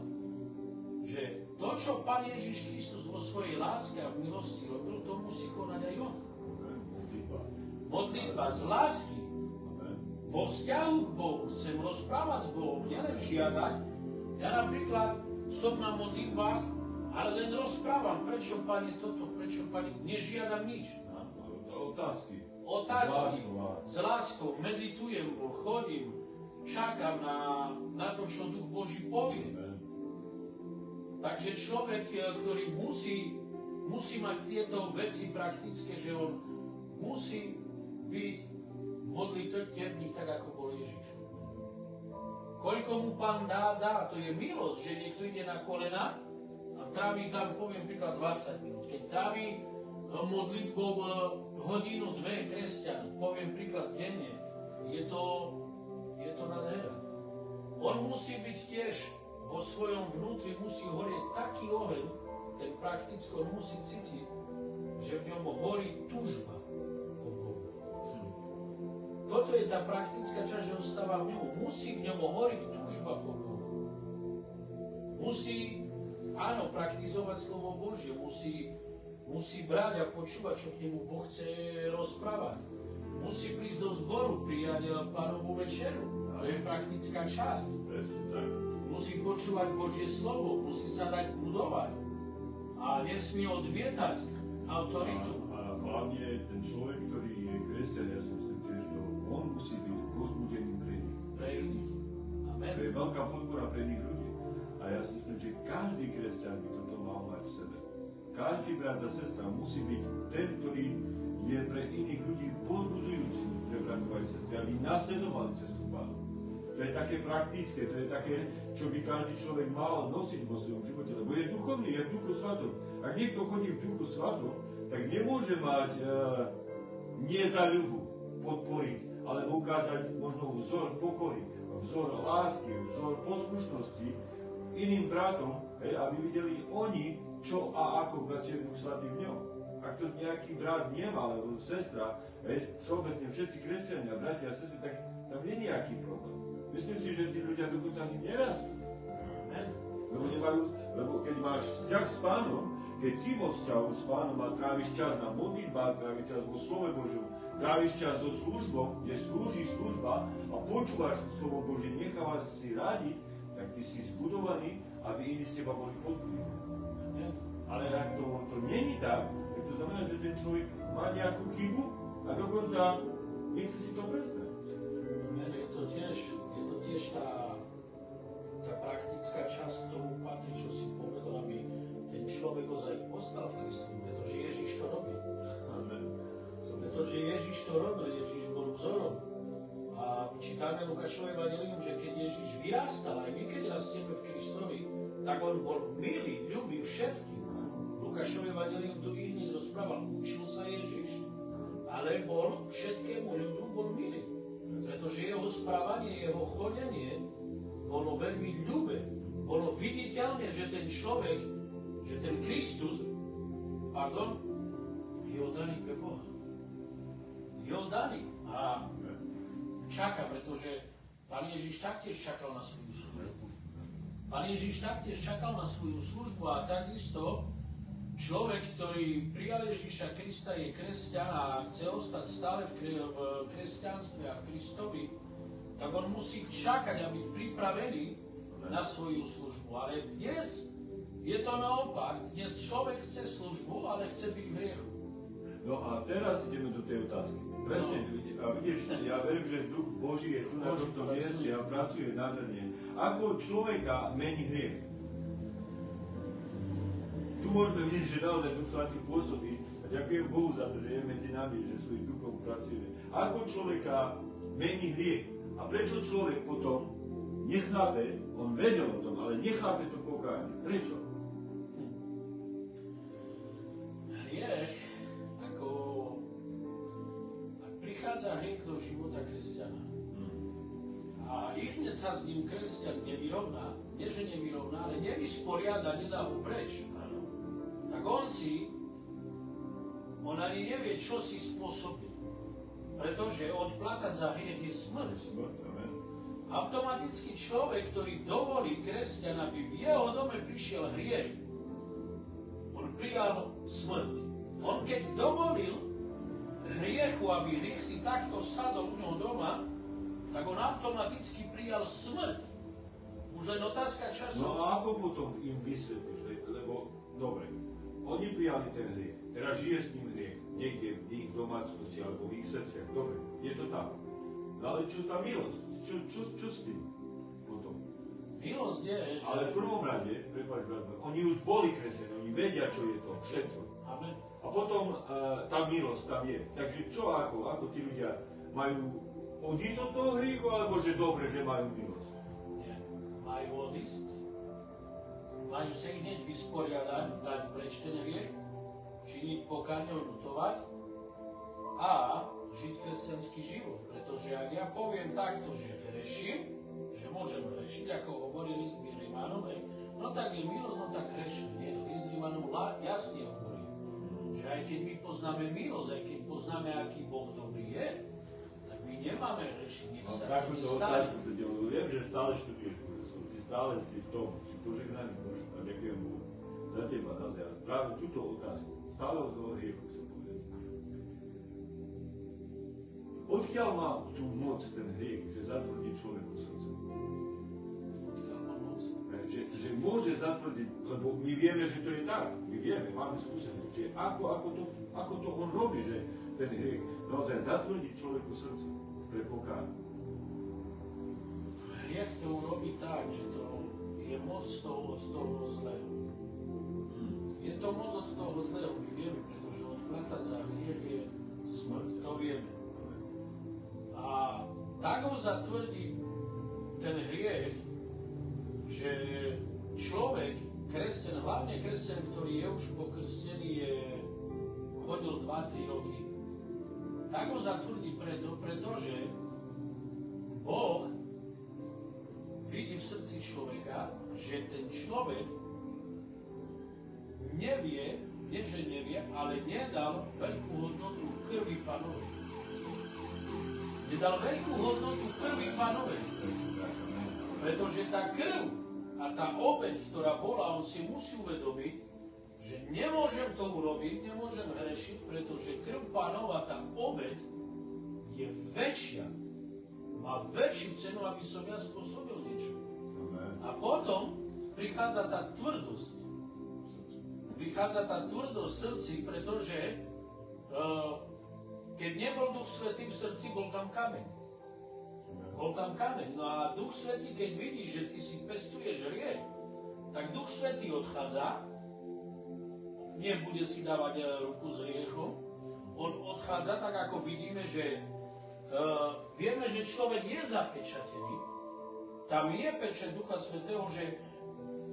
že to, čo Pán Ježiš Kristus vo svojej láske a v milosti robil, to musí konať aj on. Modlitba z lásky. Vo vzťahu k Bohu chcem rozprávať s Bohom, nielen žiadať. Ja napríklad som na modlitbách, ale len rozprávam, prečo Pane toto, prečo Pane, nežiadam nič. Otázky. S láskou, meditujem, chodím, čakám na to, čo Duch Boží povie. Takže človek, ktorý musí mať tieto veci praktické, že on musí byť modlitevník, tak ako bol Ježiš. Koľko mu Pán dá, to je milosť, že niekto ide na kolena a tráví tam, poviem príklad, 20 minút. Keď tráví modlitbou hodinu, 2 kresťan, poviem príklad denne, je to nádhera. On musí byť tiež vo svojom vnútri, musí horieť taký oheň, ten prakticky on musí cítiť, že v ňom horí túžba. Toto je tá praktická časť, že ostáva v ňom. Musí v ňom horiť túžba po Bohu. Musí, áno, praktizovať slovo Božie. Musí brať a počúvať, čo k nemu Boh chce rozprávať. Musí prísť do zboru, prijať Pánovu večeru. To je praktická časť. Musí počúvať Božie slovo, musí sa dať budovať. A nesmie odmietať autoritu. A hlavne ten človek, ktorý je kresťan, ja si myslím tiež, že on musí byť povzbudený pre nich. Pre iných. Amen. To je veľká podpora pre iných ľudí. A ja si myslím, že každý kresťan by toto mal mať v sebe. Každý brat a sestra musí byť ten, ktorý je pre iných ľudí povzbudzujúci pre bratov a sestry, aby nasledovali cestu Pánu. To je také praktické, to je také, čo by každý človek mal nosiť vo svojom živote, lebo je duchovný, je v Duchu Svatom. Ak niekto chodí v Duchu Svatom, tak nemôže mať nezaľubu podporiť, ale ukázať možno vzor pokory, vzor lásky, vzor poslušnosti iným bratom, aby videli oni, čo a ako pracuje Duch Svatý v ňom. Ak to nejaký brat nemá, alebo sestra, všeobecne všetci kresťania, bratia a sestry, tak tam nie je nejaký problém. Myslím si, že tí ľudia dokonca ani nerastú. Lebo keď máš vzťah s Pánom, keď si vo vzťahu s Pánom a tráviš čas na modlitbách, tráviš čas vo slove Božiu, tráviš čas so službou, kde slúži služba a počúvaš slovo Božie, nechávaš si radiť, tak ty si zbudovaný, aby iní z teba boli podbudení. Ale ak to není tak to znamená, že ten človek má nejakú chybu a dokonca nechce si to priznať. Je to tiež tá praktická časť k tomu patrí, čo si povedal, aby ten človek ozaj ostal v Kristu, pretože Ježiš to robil. Amen. Pretože Ježiš to robil, Ježiš bol vzorom. A čítame Lukášové evanjelium, že keď Ježiš vyrastal, aj my keď rastieme v Kristovi, tak on bol milý, ľubý všetkým. Lukášové evanjelium tu hneď rozprával, učil sa Ježiš, ale bol všetkému ľudu bol milý. Pretože jeho správanie, jeho chodenie bolo veľmi ľúbe. Bolo viditeľné, že ten človek, že ten Kristus, je oddaný pre Boha. Je oddaný a čaká, pretože Pán Ježiš taktiež čakal na svoju službu. Pán Ježiš taktiež čakal na svoju službu a takisto človek, ktorý prijal Ježiša Krista, je kresťan a chce ostať stále v kresťanstve a v Kristovi, tak on musí čakať a byť pripravený na svoju službu. Ale dnes je to naopak. Dnes človek chce službu, ale chce byť v hriechu. No a teraz ideme do tej otázky. Presne, a vidíš, ja verím, že Duch Boží je tu na tomto mieste a pracuje nádherne. Ako človeka mení hriech? Tu môžeme vidieť, že naozaj Duch Svätý pôsobí a ďakujem Bohu za to, že je medzi nami, že svojím duchom pracuje. Ako človeka mení hriech? A prečo človek potom nechápe, on vedel o tom, ale nechápe to pokánie? Prečo? Hriech, ak prichádza hriech do života kresťana a hneď sa s ním kresťan nevyrovná, nie že nevyrovná, ale nevysporiada, nedá ho preč, tak on ani nevie, čo si spôsobil. Pretože odplata za hriech je smrť. Automaticky človek, ktorý dovolí kresťana, aby v jeho dome prišiel hriech, on prijal smrť. On keď dovolil hriechu, aby hriech si takto sadol u neho doma, tak on automaticky prijal smrť. Už len otázka času. No a ako potom im vysvetlíš? Lebo, dobre, oni prijali ten hriech, teraz žije s ním hriech, niekde v ich domácnosti alebo v ich srdciach. Dobre, je to tak. No ale čo tá milosť? Čo s tým potom? Milosť je, že... Ale v prvom rade, prepáč, oni už boli kresťania, oni vedia, čo je to, všetko. Amen. A potom tá milosť tam je. Takže čo ako tí ľudia majú odísť od toho hriechu, alebo že dobre, že majú milosť? Nie. Majú odísť, majú sa hneď vysporiadať, dať preč ten hriech, činiť pokánie, ľutovať a žiť kresťanský život. Pretože ak ja poviem takto, že hreším, že môžem hrešiť, ako hovorí list Rímanom, no tak je milosť, no tak hreším. Nie, list Rímanom jasne hovorí, že aj keď my poznáme milosť, aj keď poznáme, aký Boh dobrý je, tak my nemáme hrešiť. Nech sa to nestane. Viem, že stále študuješ, ty stále si v tom, si požehnaný Bož a ďakujem Bohu za teba naozaj. Práve túto otázku, stále od toho hriechu chcem povedať. Odkiaľ má tú moc ten hriech, že zatvrdí človeku srdce? Odkiaľ má moc? Že môže zatvrdiť, lebo my vieme, že to je tak. My vieme, máme skúsenosť, že ako to on robí, že ten hriech naozaj zatvrdí človeku srdce pre pokánie. Hriech to urobí tak, že to je moc od toho zlého. Je to moc od toho zlého, my vieme, pretože odplata za hriech je smrť, to vieme. A tak ho zatvrdí ten hriech, že človek, kresťan, hlavne kresťan, ktorý je už pokrstený, chodil 2-3 roky, tak ho zatvrdí pretože Boh vidí v srdci človeka, že ten človek nevie, nie že nevie, ale nedal veľkú hodnotu krvi Pánovej. Nedal veľkú hodnotu krvi Pánovej. Pretože tá krv a tá obeť, ktorá bola, on si musí uvedomiť, že nemôžem to urobiť, nemôžem hrešiť, pretože krv Pánova, tá obeť, je väčšia. Má väčšiu cenu, aby som ja spôsobil niečo. A potom prichádza tá tvrdosť. Prichádza tá tvrdosť v srdci, pretože keď nebol Duch Svätý v srdci, bol tam kameň. Bol tam kameň. No a Duch Svätý, keď vidí, že ty si pestuješ hriech, tak Duch Svätý odchádza, nebude si dávať ruku s hriechom, on odchádza, tak ako vidíme, že vieme, že človek je zapečatený, tam je pečať Ducha Svätého, že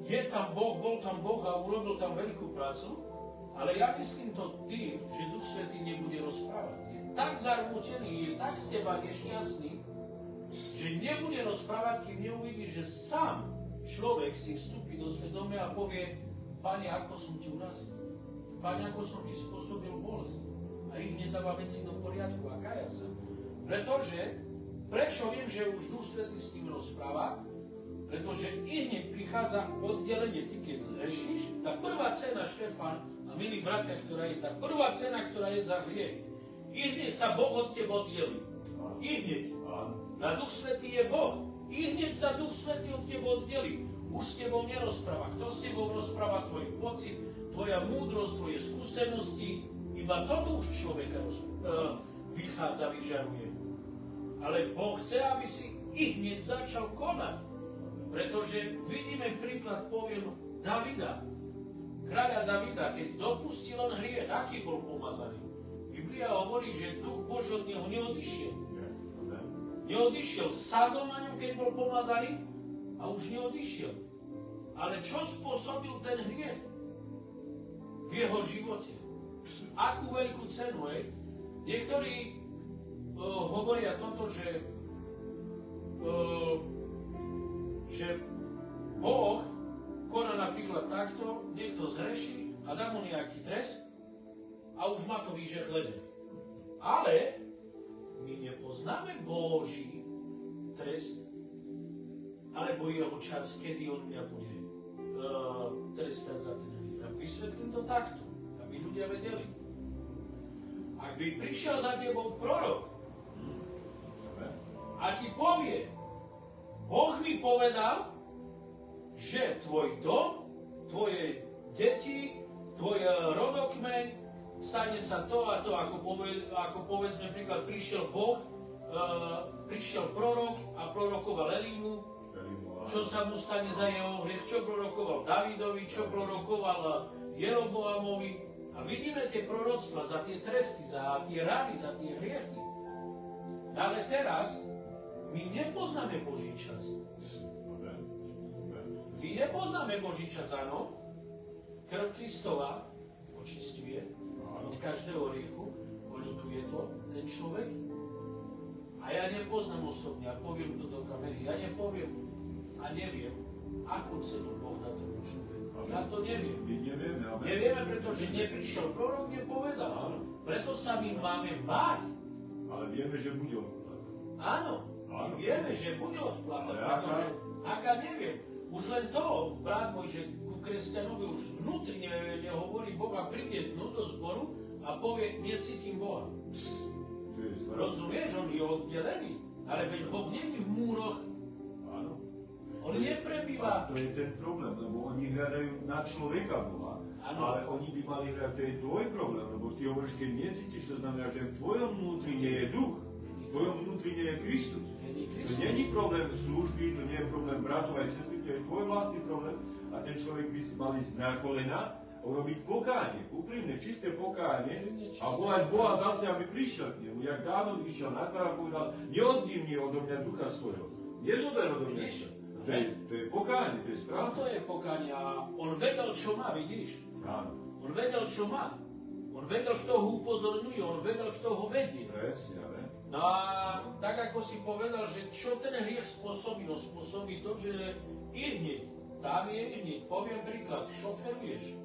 je tam Boh, bol tam Boh a urobil tam veľkú prácu, ale ja myslím to tým, že Duch Svätý nebude rozprávať. Je tak zarmútený, je tak z teba nešťastný, že nebude rozprávať, kým neuvidí, že sám človek si vstúpi do svedomia a povie: Pane, ako som ti urazil? Pane, ako som ti spôsobil bolesť? a ich nedáva veci do poriadku a kaja sa. Pretože, prečo viem, že už Duch Svätý s ním rozpráva? Pretože hneď prichádza oddelenie. Ty keď zhrešíš, tá prvá cena, Štefan a milí bratia, ktorá je tá prvá cena, ktorá je za hriech. Hneď sa Boh od teba oddelí. Hneď. A Duch Svätý je Boh. Hneď sa Duch Svätý od teba oddelí. Už s tebou nerozpráva. Kto s tebou rozpráva? Tvoj pocit, tvoja múdrosť, tvoje skúsenosti. Iba toto už človeka vychádza, vyžaruje. Ale Boh chce, aby si hneď začal konať. Pretože vidíme príklad, poviem, Davida. Kráľa Davida, keď dopustil on hriech, aký bol pomazaný? Biblia hovorí, že Duch Boží od neho neodišiel. Neodišiel, sadol na ňom, keď bol pomazaný a už neodišiel. Ale čo spôsobil ten hriech v jeho živote? Akú veľkú cenu, hej? Niektorí hovoria toto, že Boh koná napríklad takto, niekto zhreší a dá mu nejaký trest a už má to vyžehlené. Ale my nepoznáme Boží trest alebo jeho čas, kedy on mňa bude trestať za ten hriech. Ja vysvetlím to takto, aby ľudia vedeli. Ak by prišiel za tebou prorok a ti povie, Boh mi povedal, že tvoj dom, tvoje deti, tvoj rodokmeň, stane sa to a to, ako povedzme príklad, prišiel Boh, prišiel prorok a prorokoval Elimu, čo sa mu stane za jeho hriech, čo prorokoval Davidovi, čo prorokoval Jeroboamovi. A vidíme tie proroctva za tie tresty, za tie rány, za tie hriechy. Ale teraz my nepoznáme Boží čas. My nepoznáme Boží čas, áno. Krv Kristova očisťuje od každého hriechu, oľutuje to ten človek. A ja nepoznám osobne, a poviem to do kamery, ja nepoviem a neviem, akú cenu Boh dá tomu človeku. Ja to neviem. Nevieme, pretože neprišiel prorok, nepovedal. Preto sa my máme báť. Ale vieme, že bude odplata. Áno. My vieme, že bude odplata, pretože aká neviem. Už len to, brat môj, že ku kresťanovi už vnútri nehovorí Boh a príde do zboru a povie, necítim Boha. Rozumieš, on je oddelený, ale veď Boh není v múroch. Áno. On neprebýva. To je ten problém, lebo oni hľadajú na človeka Boha. Áno. Ale oni by mali hľadať, to je tvoj problém, lebo ty hovoríš, keď necítiš, to znamená, že v tvojom vnútri nie je duch. V tvojom vnútri nie je Kristus. To nie je problém služby, to nie je problém bratov aj sestry, to je tvoj vlastný problém a ten človek by mal ísť na kolena a urobiť pokánie, úprimne, čisté pokánie a volať Boha zase, aby prišiel k nemu. Jak Dávid išiel na tvár a povedal, neodnímni odo mňa ducha svojho, nezober odo mňa. To je pokánie, to je správne. To je pokánie a on vedel, čo má, vidíš? Áno. On vedel, čo má. On vedel, kto ho upozorňuje, on vedel, kto ho vedie. Presne, ale. No a tak ako si povedal, že čo ten hriech spôsobí? No spôsobí to, že hneď, tam je hneď, poviem príklad, šoferuješ,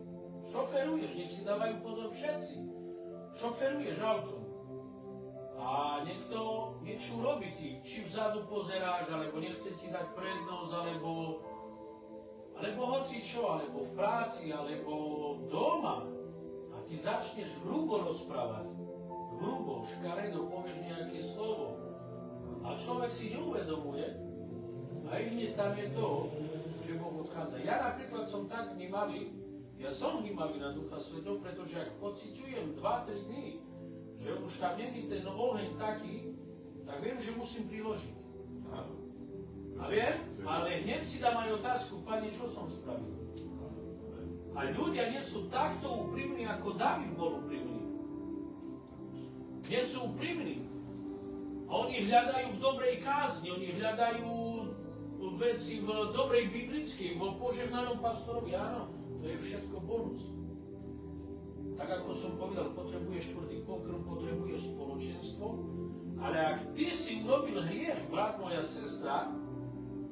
nech si dávajú pozor všetci. Šoferuješ autom a niekto niečo urobí ti, či vzadu pozeráš, alebo nechce ti dať prednosť, alebo hoci čo, alebo v práci, alebo doma a ty začneš hrubo rozprávať. Hrubo, škaredo, povieš nejaké slovo a človek si neuvedomuje a hneď tam je to, že Boh odchádza. Ja napríklad som tak vnímavý, ja som vnímavý na Ducha Svätého, pretože ak pociťujem 2-3 dní, že už tam není ten oheň taký, tak viem, že musím priložiť. A viem, ale hneď si dám aj otázku, Pane, čo som spravil? A ľudia nie sú takto úprimní, ako David bol úprimný. Nie sú úprimní. A oni hľadajú v dobrej kázni, oni hľadajú veci v dobrej biblickej, vo požehnanom pastorovi. Áno, to je všetko bonus. Tak ako som povedal, potrebuješ tvrdý pokrm, potrebuješ spoločenstvo, ale ak ty si urobil hriech, brat, moja sestra,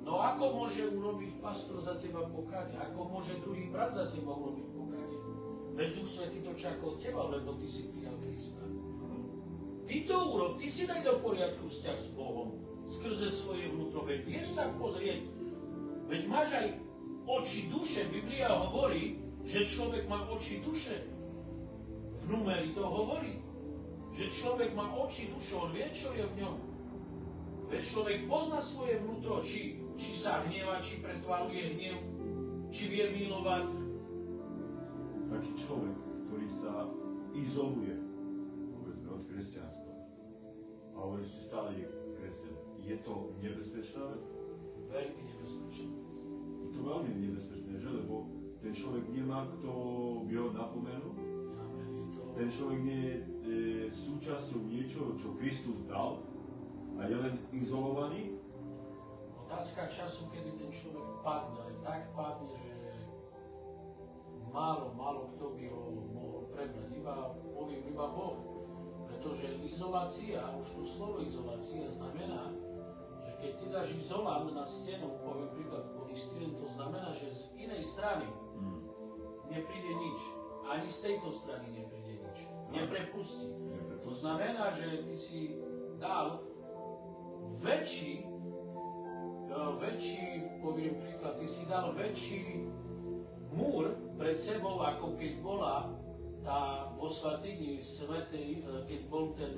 no ako môže urobiť pastor za teba pokánie? Ako môže druhý brat za teba urobiť pokánie? Veď Duch Svätý to čaká od teba, lebo ty si prijal Krista. ty to urob, ty si daj do poriadku vzťah s Bohom skrze svoje vnútro. Veď vieš sa pozrieť, veď máš aj oči duše. Biblia hovorí, že človek má oči duše. V Númeri to hovorí, že človek má oči duše, on vie, čo je v ňom. Veď človek pozná svoje vnútro, či sa hneva, či pretvaruje hnev, či vie milovať. Taký človek, ktorý sa izoluje, povedzme, od kresťanstva a hovorí, že stále je kresťan, je to nebezpečná vec? Veľmi nebezpečné. Je to veľmi nebezpečné, že? Lebo ten človek nemá, kto by ho napomenul. Ten človek nie je súčasťou niečoho, čo Kristus dal a je len izolovaný. Otázka času, kedy ten človek padne, ale tak padne, že málo kto by ho mohol prebrať. Iba Boh. Pretože izolácia, už to slovo izolácia znamená, že keď ty dáš izolant na stenu, poviem príklad polystyrén, to znamená, že z inej strany nepríde nič. Ani z tejto strany nepríde nič. Neprepustí. To znamená, že ty si dal väčší, poviem príklad, ty si dal väčší múr pred sebou, ako keď bola tá vo svatyni svätej, keď bol ten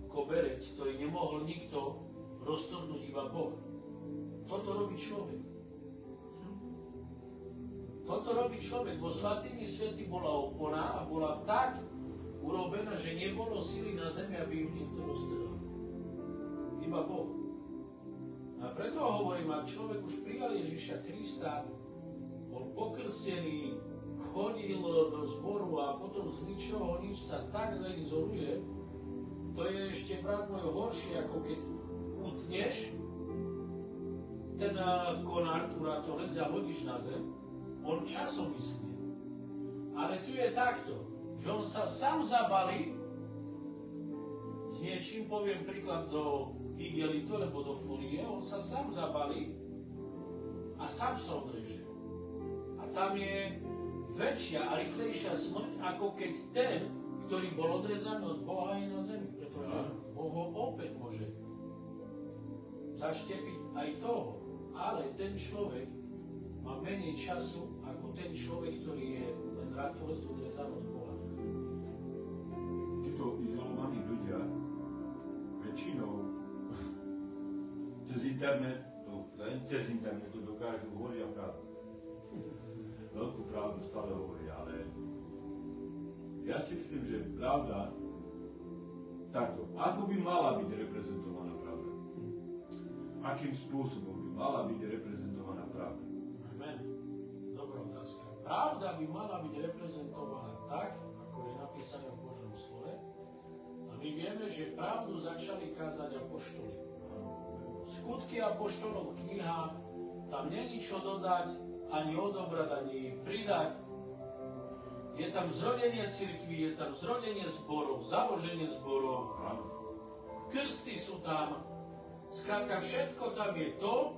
koberec, ktorý nemohol nikto roztrhnúť, iba Boh. Toto robí človek. Toto robí človek. Vo svatyni svety bola opona a bola tak urobená, že nebolo sily na zemi, aby ju niekto roztrhal. Iba Boh. A preto hovorím, ak človek už prijal Ježiša Krista, bol pokrstený, chodil do zboru a potom z ničoho nič sa tak zaizoluje, to je ešte, brat môj, horšie, ako keď utneš ten konár, túratonec a hodíš na zem, on časom vyschne. Ale tu je takto, že on sa sám zabalí s niečím, poviem príklad do igelitu, alebo do folie, on sa sám zabalí a sám sa odreže. A tam je väčšia a rýchlejšia smrť, ako keď ten, ktorý bol odrezaný od Boha, je na zemi. Pretože Boh ho opäť môže zaštepiť aj toho. Ale ten človek má menej času, ako ten človek, ktorý je len ratolec odrezaný od Boha. Títo izolovaní ľudia väčšinou cez internet, len cez internet to dokážu hovoria pravdu. Veľkú pravdu stále hovoria, ale ja si myslím, že pravda takto, ako by mala byť reprezentovaná pravda? Akým spôsobom by mala byť reprezentovaná pravda? Amen. Dobrá otázka. Pravda by mala byť reprezentovaná tak, ako je napísané v Božom slove. A my vieme, že pravdu začali kázať apoštoli. Skutky apoštolov kniha, tam není čo dodať, ani odobrať, ani pridať. Je tam zrodenie cirkvi, je tam zrodenie zborov, založenie zborov, krsty sú tam. Skrátka, všetko tam je to,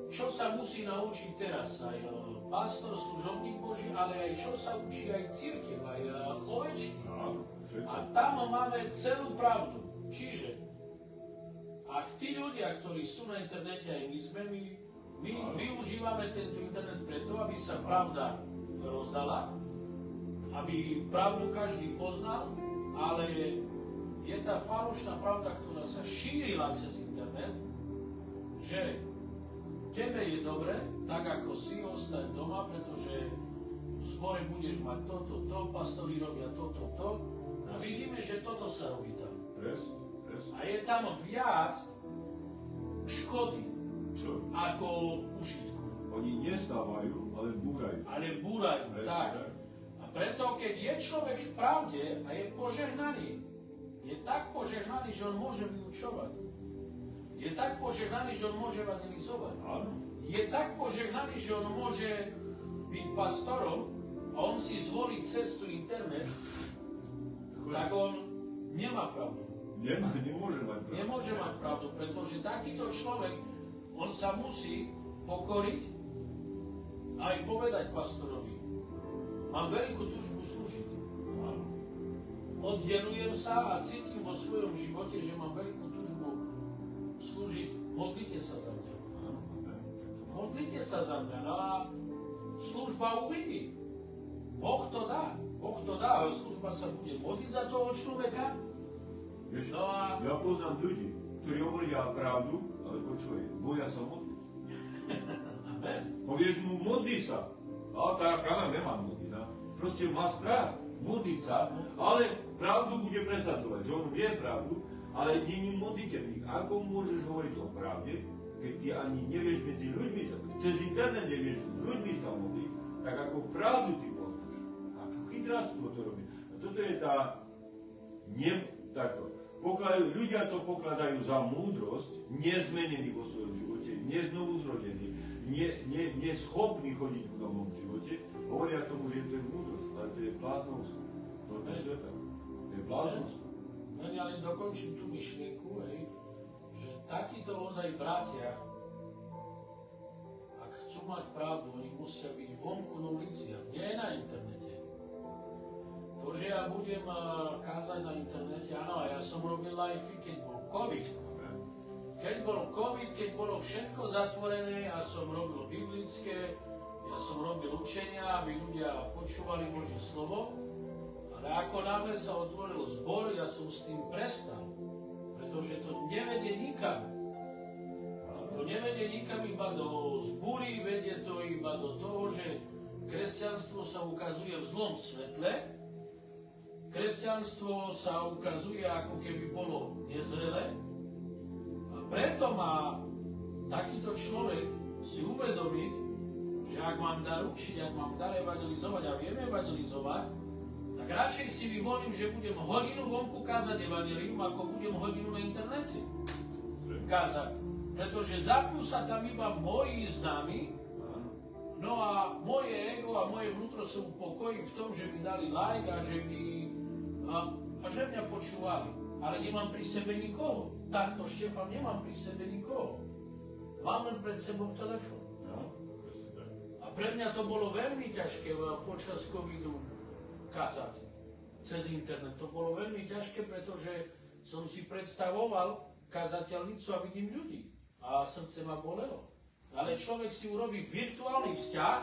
čo sa musí naučiť teraz aj pastor, služobník Boží, ale aj čo sa učí aj cirkev, aj ovečky. A tam máme celú pravdu. Čiže, ak tí ľudia, ktorí sú na internete, aj my využívame tento internet preto, aby sa pravda rozdala, aby pravdu každý poznal, ale je tá falošná pravda, ktorá sa šírila cez internet, že tebe je dobre, tak ako si, ostaň doma, pretože v zbore budeš mať toto, pastori robia toto. A vidíme, že toto sa robí tam. A je tam viac škody ako užitku. Oni nestávajú, ale búrajú. Tak. A preto, keď je človek v pravde a je požehnaný, je tak požehnaný, že on môže vyučovať. Je tak požehnaný, že on môže evangelizovať. Je tak požehnaný, že on môže byť pastorom a on si zvolí cestu internet, tak on nemá pravdu. Nemôže mať pravdu, pretože takýto človek, on sa musí pokoriť a aj povedať pastorovi. Mám veľkú túžbu slúžiť. oddelujem sa a cítim vo svojom živote, že mám veľkú túžbu slúžiť. Modlite sa za mňa. Modlite sa za mňa. No a služba uvidí. Boh to dá, ale služba sa bude modliť za toho človeka. Vieš, No a ja poznám ľudí, ktorí hovoria pravdu, ale počuj, boja sa modliť. amen. Povieš mu, modli sa. A tá kana nemá modliť. Proste má strach modliť sa, ale pravdu bude presadzovať. Že on vie pravdu, ale nie je modliteľník. Ako môžeš hovoriť o pravde, keď ty ani nevieš medzi ľuďmi sa modliť? Cez internet nevieš s ľuďmi sa modliť, tak ako pravdu ty poznáš. Ako chytráctvo to robí. A toto je tá... Takto. Ľudia to pokladajú za múdrosť, nezmenení vo svojom živote, neznovuzrodení, neschopní chodiť v novom živote, hovoria tomu, že to je múdrosť, ale to je bláznovstvo. To je sveta. To je bláznovstvo. Ja len dokončím tú myšlienku, že takíto ozaj bratia, ak chcú mať pravdu, oni musia byť vonku na uliciach, nie na internete. To, že ja budem kázať na internete, áno, ja som robil live, keď bol COVID. Keď bol COVID, keď bolo všetko zatvorené, ja som robil biblické, ja som robil učenia, aby ľudia počúvali Božie slovo. Ale ako náhle sa otvoril zbor, ja som s tým prestal. Pretože to nevedie nikam. To nevedie nikam iba do zbúry, vedie to iba do toho, že kresťanstvo sa ukazuje v zlom svetle. Kresťanstvo sa ukazuje, ako keby bolo nezrelé. A preto má takýto človek si uvedomiť, že ak mám dar učiť, ak mám dar evangelizovať a viem evangelizovať, tak radšej si vyvolím, že budem hodinu vonku kázať evanjelium, ako budem hodinu na internete kázať. Pretože zapnú sa tam iba moji známi, no a moje ego a moje vnútro sa upokojí v tom, že mi dali like a že mňa počúvali. Ale nemám pri sebe nikoho. Takto, Štefan, nemám pri sebe nikoho. Mám len pred sebou telefón. A pre mňa to bolo veľmi ťažké počas covidu kázať cez internet. To bolo veľmi ťažké, pretože som si predstavoval kazateľnicu a vidím ľudí. A srdce ma bolelo. Ale človek si urobí virtuálny vzťah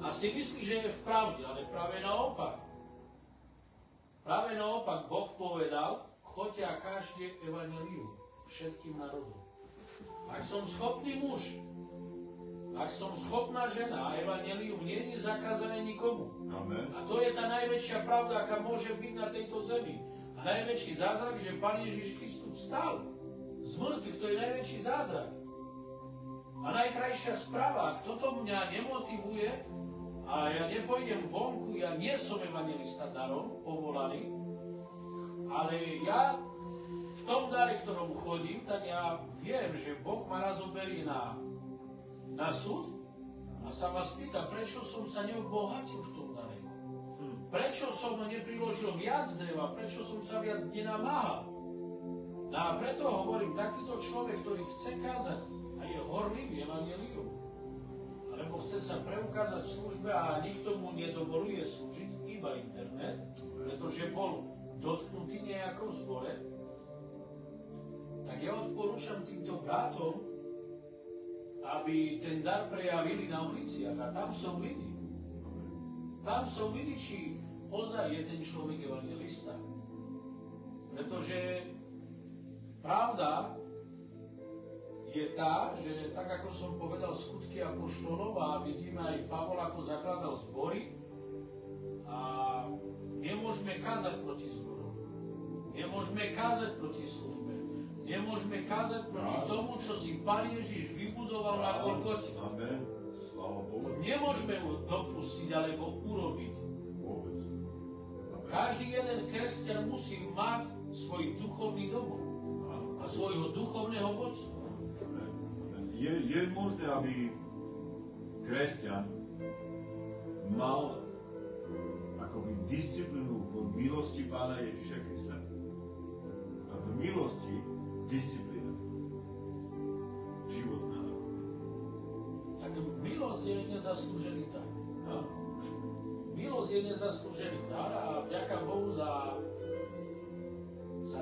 a si myslí, že je v pravde, ale práve naopak. Práve naopak Boh povedal, choďte a kážte evanjelium všetkým národom. Ak som schopný muž, ak som schopná žena a evanjelium nie je zakázané nikomu. Amen. A to je tá najväčšia pravda, aká môže byť na tejto zemi. A najväčší zázrak, že Pán Ježiš Kristus vstal z mŕtvych, to je najväčší zázrak. A najkrajšia správa, ak toto mňa nemotivuje, a ja nepôjdem vonku, ja nie som evangelista darom, povolaný, ale ja v tom dare, ktorom chodím, tak ja viem, že Boh ma raz oberí na súd a sa ma spýta, prečo som sa neobohatil v tom dare. Prečo som nepriložil viac dreva, prečo som sa viac nenamáhal. No a preto hovorím, takýto človek, ktorý chce kázať a je horlivý evanjelium, lebo chce sa preukázať v službe a nikto mu nedovoluje slúžiť, iba internet, pretože bol dotknutý nejakom zbore, tak ja odporúčam týmto bratom, aby ten dar prejavili na uliciach. A tam som vidí. Tam som vidí, či ozaj je ten človek evangelista. Pretože pravda je tá, že tak ako som povedal skutky apoštolov a vidíme aj Pavol ako zakladal zbory a nemôžeme kázať proti zborom. Nemôžeme kázať proti službe. Nemôžeme kázať proti tomu, čo si Pán Ježiš vybudoval na Golgote. Amen. Sláva Bohu. Nemôžeme ho dopustiť alebo urobiť. Vôbec. Každý jeden kresťan musí mať svoj duchovný domov a svojho duchovného vodcu. Je možné, aby kresťan mal akoby disciplínu v milosti Pána Ježiša Krista. A v milosti disciplína. Životná. Tak milosť je nezaslúžený dar. Milosť je je nezaslúžený dar a vďaka Bohu za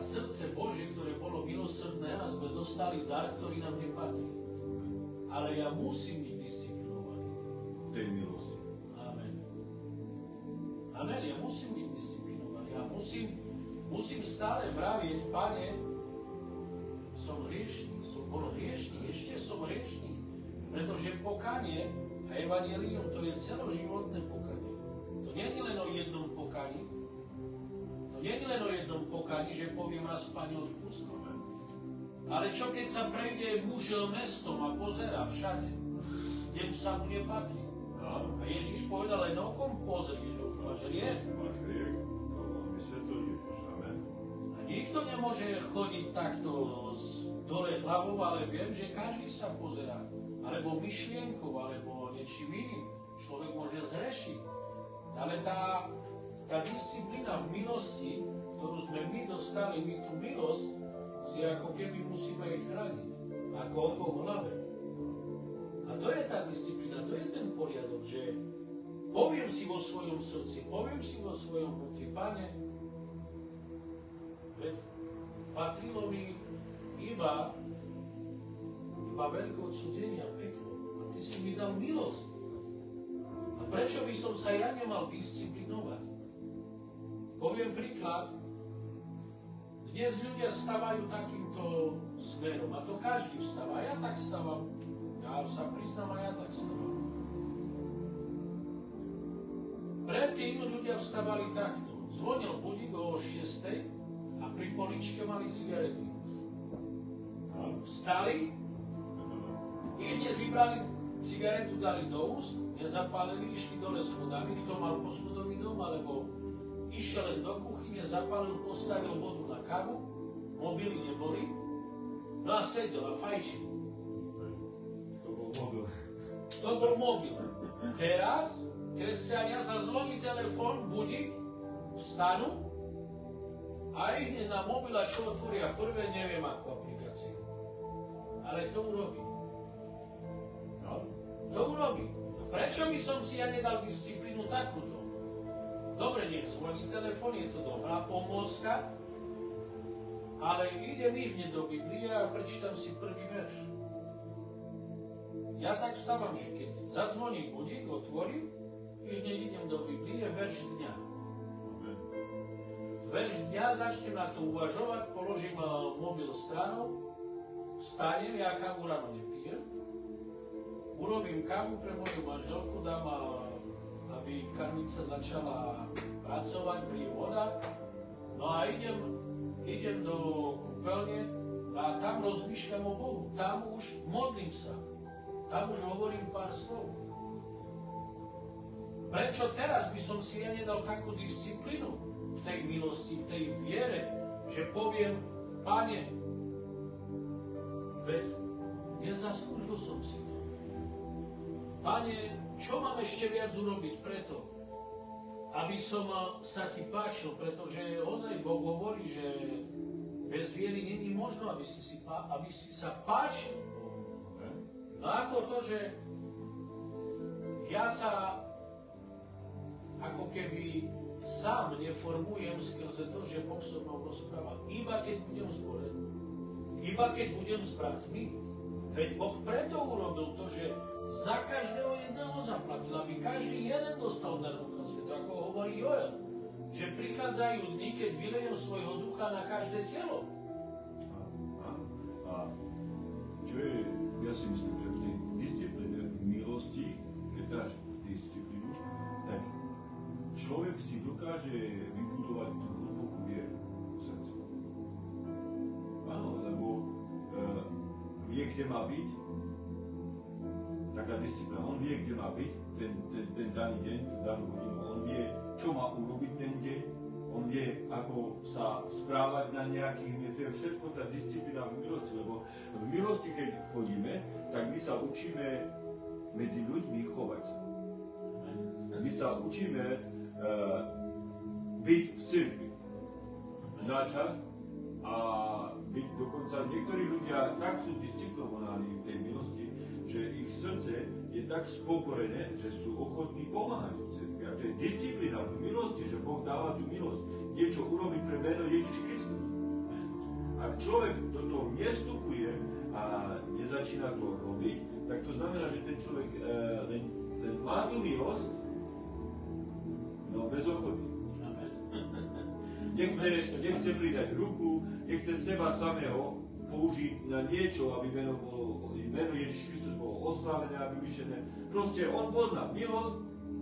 srdce Božie, ktoré bolo milosrdné a sme dostali dar, ktorý nám nepatrí. Ale ja musím byť disciplinovaný. V tej milosti. Amen. Amen, ja musím byť disciplinovaný. Ja musím stále vravieť, Pane, som hriešný, som bol hriešný, ešte som hriešný. Pretože pokánie a evanjelium to je celoživotné pokánie. To nie je len o jednom pokáni. To nie je len o jednom pokáni, že poviem raz, Pane, odpust. Ale čo keď sa prejde muž mestom a pozerá všade, kde sa mu nepatrí? A Ježiš povedal, len okom pozrie, že už máš hriech. Máš hriech, vysvetol Ježiš. Amen. A nikto nemôže chodiť takto dole hlavou, ale viem, že každý sa pozerá. Alebo myšlienkou, alebo niečím iným. Človek môže zhrešiť. Ale tá disciplína v milosti, ktorú sme my dostali, my tú milosť, si ako keby musíme ich chrániť. Ako oko v hlave. A to je tá disciplína, to je ten poriadok, že poviem si vo svojom srdci, poviem si vo svojom vnútri, Pane, veď patrilo mi iba veľké odsúdenie a peklo. A Ty si mi dal milosť. A prečo by som sa ja nemal disciplinovať? Poviem príklad. Dnes ľudia vstávajú takýmto smerom. A to každý vstáva. A ja tak vstávam. Ja sa priznám, a ja tak vstávam. Predtým ľudia vstávali takto. Zvonil budík o 6:00 a pri poličke mali cigarety. Vstali, i hneď vybrali cigaretu, dali do úst, nezapálili, išli dole schodami, kto mal poschodový dom, alebo išiel len do kuchyne, zapálil, postavil vodu na kávu, mobily neboli, no a sedel a fajčil. To bol mobil. To bol mobil. Teraz kresťania zazvoní telefón, budík, vstanú a i hneď na mobila, čo otvoria prvé, neviem akú aplikáciu. Ale to urobí. To urobí. Prečo by som si ja nedal disciplínu takúto? Dobre, nech zvoní telefón, je to dobrá pomôcka, ale idem hneď do Biblie a prečítam si prvý verš. Ja tak vstávam, že keď zazvoní budík, otvorím, i hneď idem do Biblie, verš dňa. Verš dňa, začnem na to uvažovať, položím mobil stranou, vstanem, ja kávu ráno nepijem, urobím kávu pre moju manželku, dám, aby karmica začala pracovať, brie voda, no a idem do kúpeľne a tam rozmýšľam o Bohu, tam už modlím sa, tam už hovorím pár slov. Prečo teraz by som si ja nedal takú disciplínu v tej milosti, v tej viere, že poviem, Pane, veď nezaslúžil som si to. Pane, čo mám ešte viac urobiť preto, aby som sa Ti páčil, pretože ozaj Boh hovorí, že bez viery není možno, aby si sa páčil. No ako to, že ja sa ako keby sám neformujem skrze to, že Boh so mnou rozpráva, iba keď budem s Bohem, iba keď budem s bratmi. Veď Boh preto urobil to, že za každého jedného zaplatil, aby každý jeden dostal dar Ducha Svätého, ako hovorí Joel, že prichádzajú dni, keď vylejem svojho ducha na každé telo. A čo je, ja si myslím, že v tej disciplíne, v milosti, keď dáš disciplínu, tak človek si dokáže vybudovať tú hlbokú vieru v srdci. Áno, lebo vie, kde má byť, taká disciplína, on vie, kde má byť ten daný deň, tú danú hodinu, on vie, čo má urobiť ten deň, on vie, ako sa správať na nejakých, to je všetko tá disciplína v milosti, lebo v milosti, keď chodíme, tak my sa učíme medzi ľuďmi chovať sa. My sa učíme byť v cirkvi na čas a byť dokonca, niektorí ľudia tak sú disciplinovaní v tej milosti, že ich srdce je tak spokorené, že sú ochotní pomáhať v cirkvi. A Tak to je disciplína v milosti, že Boh dáva tú milosť. Niečo urobiť pre meno Ježiš Kristus. Ak človek do toho nevstupuje a nezačína to robiť, tak to znamená, že ten človek len má tú milosť, no bez ochoty. Nechce pridať ruku, nechce seba samého použiť na niečo, aby meno Ježiš Kristus bolo oslávené a vyvyšené. Proste on pozná milosť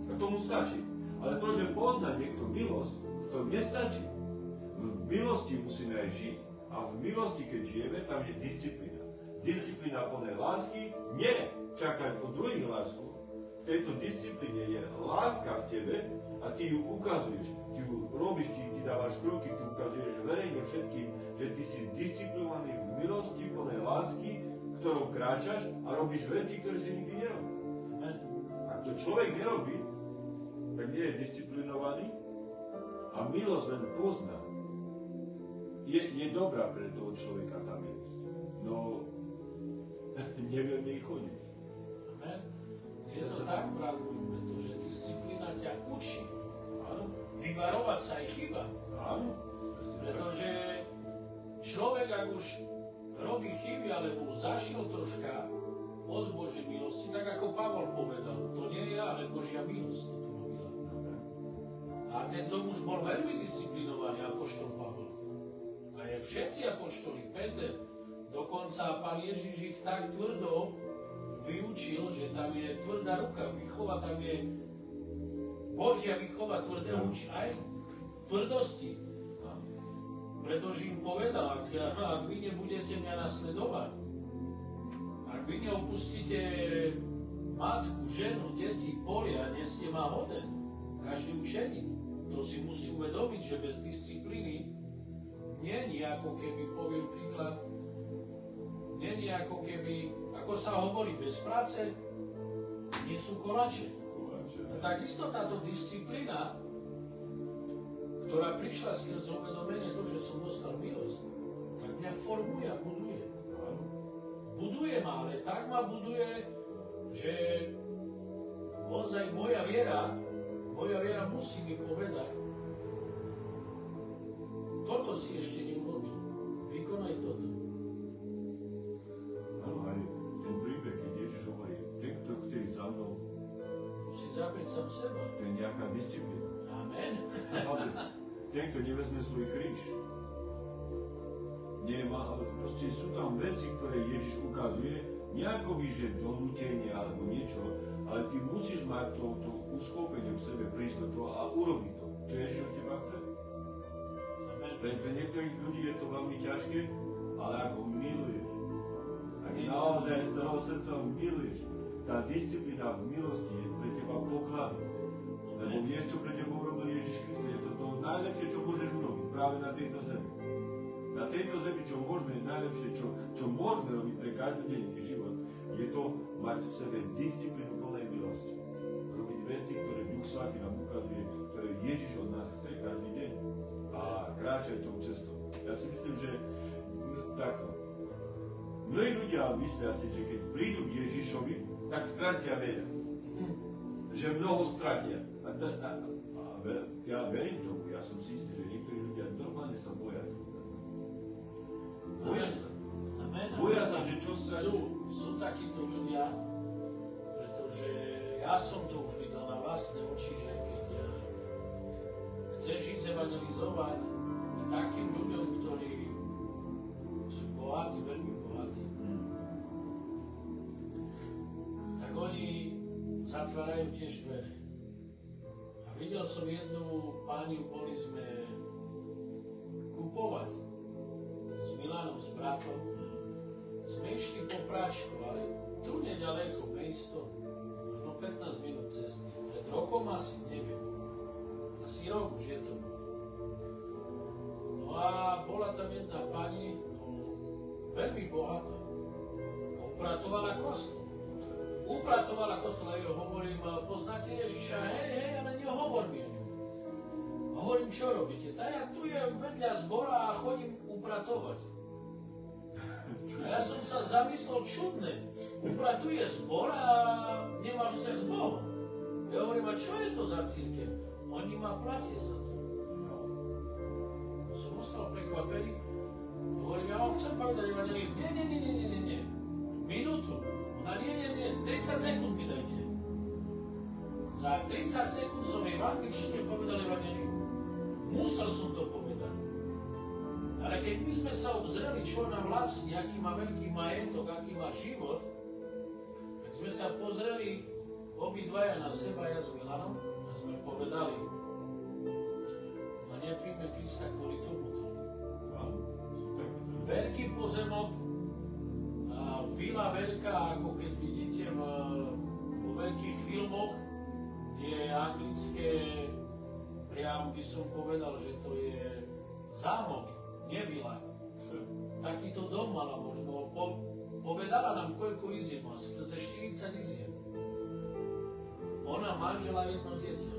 a tomu stačí. Ale to, že pozná niekto milosť, to nestačí. V milosti musíme aj žiť a v milosti, keď žijeme, tam je disciplína. Disciplína plnej lásky, nie čakať od druhých lásku. V tejto disciplíne je láska v tebe a ty ju ukazuješ. Ty ju robíš, ty dávaš kroky, ty ukazuješ verejne všetkým, že ty si disciplinovaný v milosti plnej lásky, ktorou kráčaš a robíš veci, ktoré si nikdy nerobí. Ak to človek nerobí, tak nie je disciplinovaný a milosť len pozná. Je dobrá pre toho človeka tá milosť. No, neviem nej chodiť. Amen. Je to tak, pravdu, pretože disciplína ťa učí. Áno. Vyvarovať sa aj chyba. Áno. Pretože človek, ak už robí chyby, alebo zašiel troška od Božej milosti, tak ako Pavol povedal, to nie je, ale Božia milosť to robila. A tento muž bol veľmi disciplinovaný, apoštol Pavol. A je všetci apoštoli, Peter, dokonca Pán Ježiš ich tak tvrdo vyučil, že tam je tvrdá ruka, výchova, tam je Božia výchova tvrdého učí aj tvrdosti. Pretože im povedal, ak vy nebudete mňa nasledovať, ak vy neopustíte matku, ženu, deti, polia, nie ste ma hoden, každý učeník. To si musí uvedomiť, že bez disciplíny nie je ako keby, poviem príklad, nie je ako keby, ako sa hovorí, bez práce nie sú koláče. A takisto táto disciplína, ktorá prišla skrz uvedomenie to, že som dostal milosť, tak mňa formuje a buduje. Buduje ma, ale tak ma buduje, že ozaj moja viera musí mi povedať, toto si ešte neurobil. Vykonaj toto. Áno, aj ten príbeh, keď Ježiš hovorí, ten, kto chce ísť za mnou, Musí zaprieť sám seba. to je nejaká disciplína. Amen. Ale ten, kto nevezme svoj kríž, nemá, ale proste sú tam veci, ktoré Ježiš ukazuje, nejakoby, že donútenie alebo niečo, ale ty musíš mať to uschopenie v sebe prísť do toho a urobiť to, čo Ježiš od teba chce. Amen. Pre niektorých ľudí je to veľmi ťažké, ale ak ho miluješ, ak naozaj z celého srdca ho miluješ, tá disciplína v milosti je pre teba pokladom. Lebo vieš, čo pre teba urobil Ježiš Kristus, je to najlepšie, čo môžeš urobiť práve na tejto zemi. Na tejto zemi, čo môžeme, najlepšie, čo môžeme robiť pre každodenný život, je to mať v sebe disciplínu plnej milosti. Robiť veci, ktoré Duch Svätý nám ukazuje, ktoré Ježiš od nás chce každý deň. A kráčať tou cestou. Ja si myslím, že takto. Mnohí ľudia myslia si, že keď prídu k Ježišovi, tak stratia veľa. Že mnoho stratia. Ja verím tomu, ja som si istý, že niektorí ľudia normálne sa boja toho. Boja sa. Amen. Boja sa, že čo stratia. Sú takíto ľudia, pretože ja som to už videl na vlastné oči, že keď chceš ísť evangelizovať k takým ľuďom, ktorí sú bohatí, veľmi bohatí, tak oni zatvárajú tiež dvere. A videl som jednu pániu, boli sme kupovať s Milanom, s bratom. Sme išli po práčku, ale tu nedaleko, mesto, možno 15 minút cesty. Pred rokom asi, neviem. Asi rok už je to. No a bola tam jedna pani, veľmi bohatá. A upratovala kostol. Upratovala kostol a ja hovorím, poznáte Ježiša? Hej, ale nehovor mi o ňom. A hovorím, čo robíte? Tá ja tu je vedľa zbora a chodím upratovať. A ja som sa zamyslel čudné. Upratuje zbor a nemá vzťah s Bohom. A Ja hovorím, a čo je to za církev? Oni ma platia za to. Som ostal prekvapený. Hovorím, ja vám chcem povedať evanjelium. Nie. Minútu. Ona nie. 30 sekúnd mi dajte. Za 30 sekúnd som jej v angličtine povedal evanjelium. Musel som to povedať. Ale keď my sme sa obzreli, čo ona vlastní, aký má veľký majetok, aký má život, tak sme sa pozreli obidvaja na seba, ja s Milanom, a sme povedali, no nepríjme Krista kvôli tomuto. Veľký pozemok, vila veľká, ako keď vidíte vo veľkých filmoch, tie anglické, priam by som povedal, že to je zámok, nie vila. Takýto dom mala možno, povedala nám, koľko izieb má, skrze 40 izieb. Ona manžela jedno dieťa.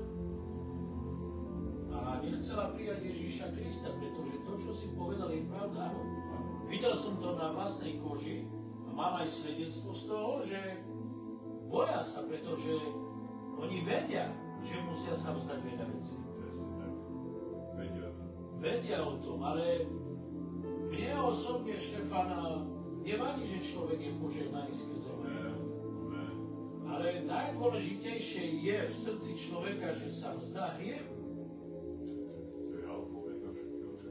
A nechcela prijať Ježiša Krista, pretože to, čo si povedal, je pravda. Videl som to na vlastnej koži a mám aj svedectvo z toho, že boja sa, pretože oni vedia, že musia sa vzdať veľa vecí. Vedia o tom, ale mne osobne, Štefana, nevadí, že človek je požehnaný skrze majetok. Ale najdôležitejšie je v srdci človeka, že sa vzdá hriechu.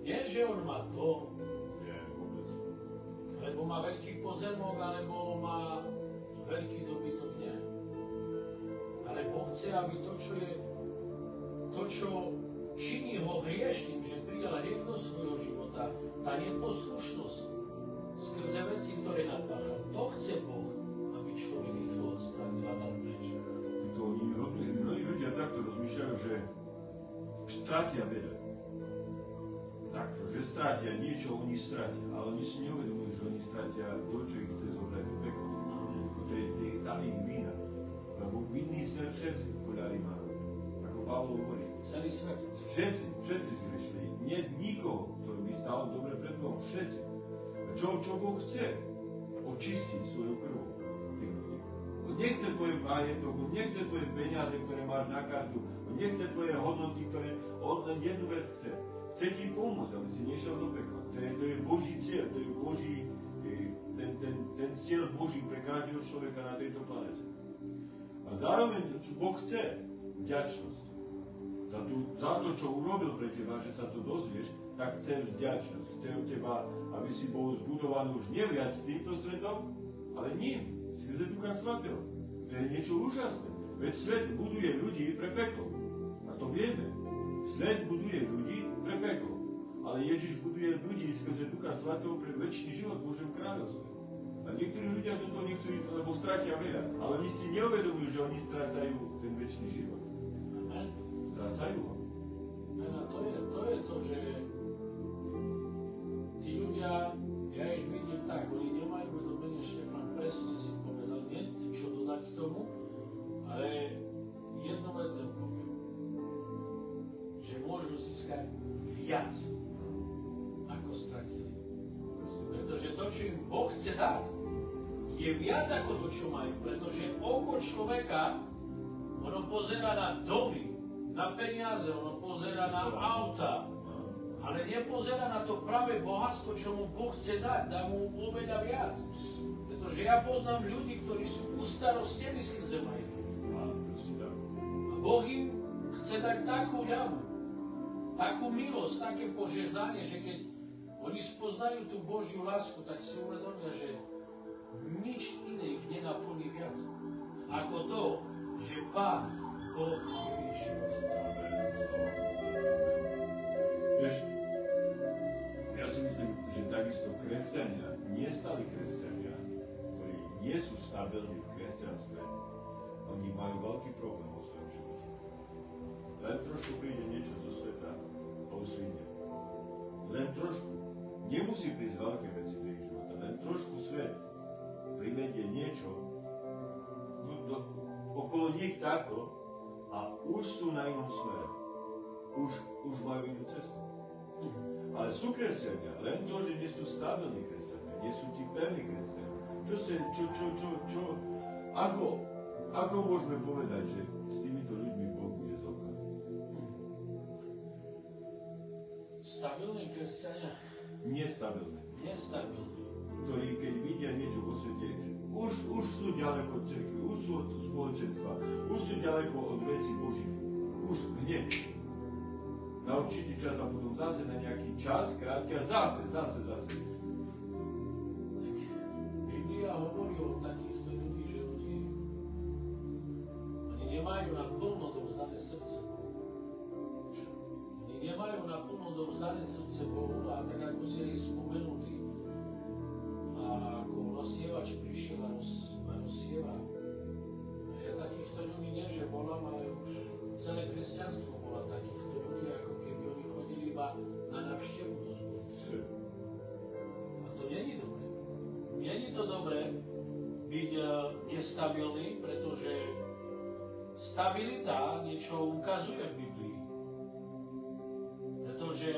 Nie, že on má dom, alebo má veľký pozemok, alebo má veľký dobytok, nie. Ale Boh chce, aby to, čo činí ho hriešným, že prijal hriech do svojho života, tá neposlušnosť skrze veci, ktoré napácha, to chce Boh, aby človek rýchlo odstránil a dal preč. Mnohí ľudia takto rozmýšľajú, že stratia veľa. Takto, že stratia niečo, oni stratia, ale oni si neuvedomujú, že oni stratia to, čo ich chce zobrať do pekla. To je tá ich vina. Lebo vinní sme všetci, podľa Rímanov. Ako Pavol hovorí. Celý svet. Všetci zgrešili. Nie nikoho, ktorý by stál dobre pred Bohom. Všetci. Čo Boh chce? Očistiť svojou krvou tých ľudí. On nechce tvoje majetok, on nechce tvoje peniaze, ktoré máš na kartu, on nechce tvoje hodnoty, ktoré on len jednu vec chce. Chce ti pomôcť, aby si nešiel do pekla. To je Boží cieľ, to je Boží, ten cieľ Boží pre každého človeka na tejto planete. A zároveň, čo Boh chce, vďačnosť. Za to, čo urobil pre teba, že sa to dozvieš, tak chce vďačnosť. Chce od teba, aby si bol zbudovaný už neviac s týmto svetom, ale ním, skrze Ducha Svätého. To je niečo úžasné. Veď svet buduje ľudí pre peklo. A to vieme. Svet buduje ľudí pre peklo. Ale Ježiš buduje ľudí skrze Ducha Svätého pre večný život v Božom kráľovstve. A niektorí ľudia do toho nechcú ísť, lebo stratia veľa. Ale oni si neuvedomujú, že oni strácajú ten večný život. Strácajú ho. A to je to, že tí ľudia, ja ich vidím tak, oni nemajú uvedomenie, Štefan presne si povedal, nie čo dodať k tomu, ale jednu vec len poviem, že môžu získať viac, ako stratili. Pretože to, čo im Boh chce dať, je viac ako to, čo majú. Pretože oko človeka, ono pozerá na domy, na peniaze, ono pozerá na auta, ale nepozerá na to práve bohatstvo, čo mu Boh chce dať, dá mu oveľa viac. Pretože ja poznám ľudí, ktorí sú ustarostení skrze majetku. A Boh im chce dať takú ľavu, takú milosť, také požehnanie, že keď oni spoznajú tú Božiu lásku, tak si uvedomia, že nič iné ich nenaplní viac, ako to, že Pán Boh je život. Vieš, ja si myslím, že takisto kresťania, nestali kresťania, ktorí nie sú stabilní v kresťanstve, oni majú veľký problém vo svojom živote. Len trošku príde niečo zo sveta a usvinie. Len trošku. Nemusí prísť veľké veci do ich života. Len trošku svet privedie niečo okolo nich takto a už sú na inom smere. Už majú inú cestu. Ale sú kresťania, len to, že nie sú stabilní kresťania, nie sú tí pevní kresťania. Ako môžeme povedať, že s týmito kresťania? Nestabilní. Nestabilní. Ktorí keď vidia niečo vo svete, už sú ďaleko od cirkvi, už sú od spoločenstva, už sú ďaleko od veci Božích. Už hneď. Na určitý čas a potom zase na nejaký čas, krátky a zase. Tak Biblia hovorí o takýchto ľudí, že oni nemajú naplno dovzdané srdce Bohu. Oni nemajú naplno dovzdané srdce Bohu a tak ako si aj spomenutý, a ako rozsievač prišiel a rozsieva. A ja takýchto ľudí nie, že volám, ale už celé kresťanstvo bola takýchto ľudí, ako keby oni chodili iba na návštevu do zboru. A to není dobré. Není to dobré byť nestabilný, pretože stabilita niečo ukazuje v Biblii. Pretože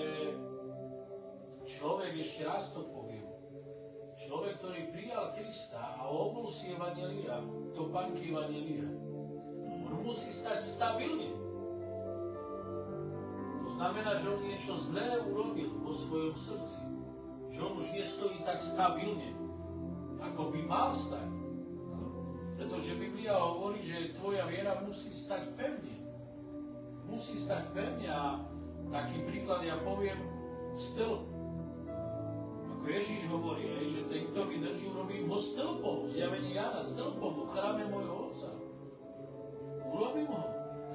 človek, ešte raz to poviem, človek, ktorý prijal Krista a obul si evanjelia, topánky evanjelia, on musí stať stabilne. To znamená, že on niečo zlé urobil vo svojom srdci. Že on už nestojí tak stabilne, ako by mal stať. Pretože Biblia hovorí, že tvoja viera musí stať pevne. Musí stať pevne a taký príklad ja poviem, stĺp. Ako Ježíš hovorí, že ten, kto vydrží, urobím ho stĺpom, zjavenie Jána, stĺpom v chráme môjho Otca. Urobím ho.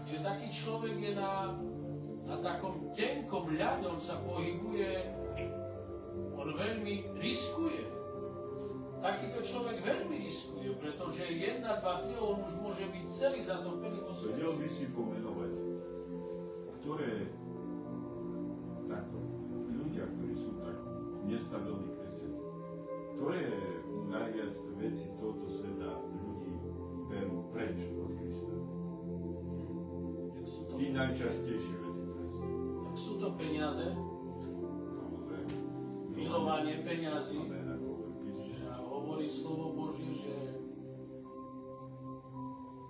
Takže taký človek je na takom tenkom ľade, on sa pohybuje, on veľmi riskuje. Takýto človek veľmi riskuje, pretože 1, 2, 3, on už môže byť celý zatopený vo svete. Vedel by si pomenovať, ktoré takto ľudia, ktorí sú tak nestabilní kresťania, ktoré najviac veci tohto sveta ľudí berú preč od Krista? Tí najčastejšie veci, ktoré sú. Tak sú to peniaze, milovanie peniazy. Hovorí slovo Božie, že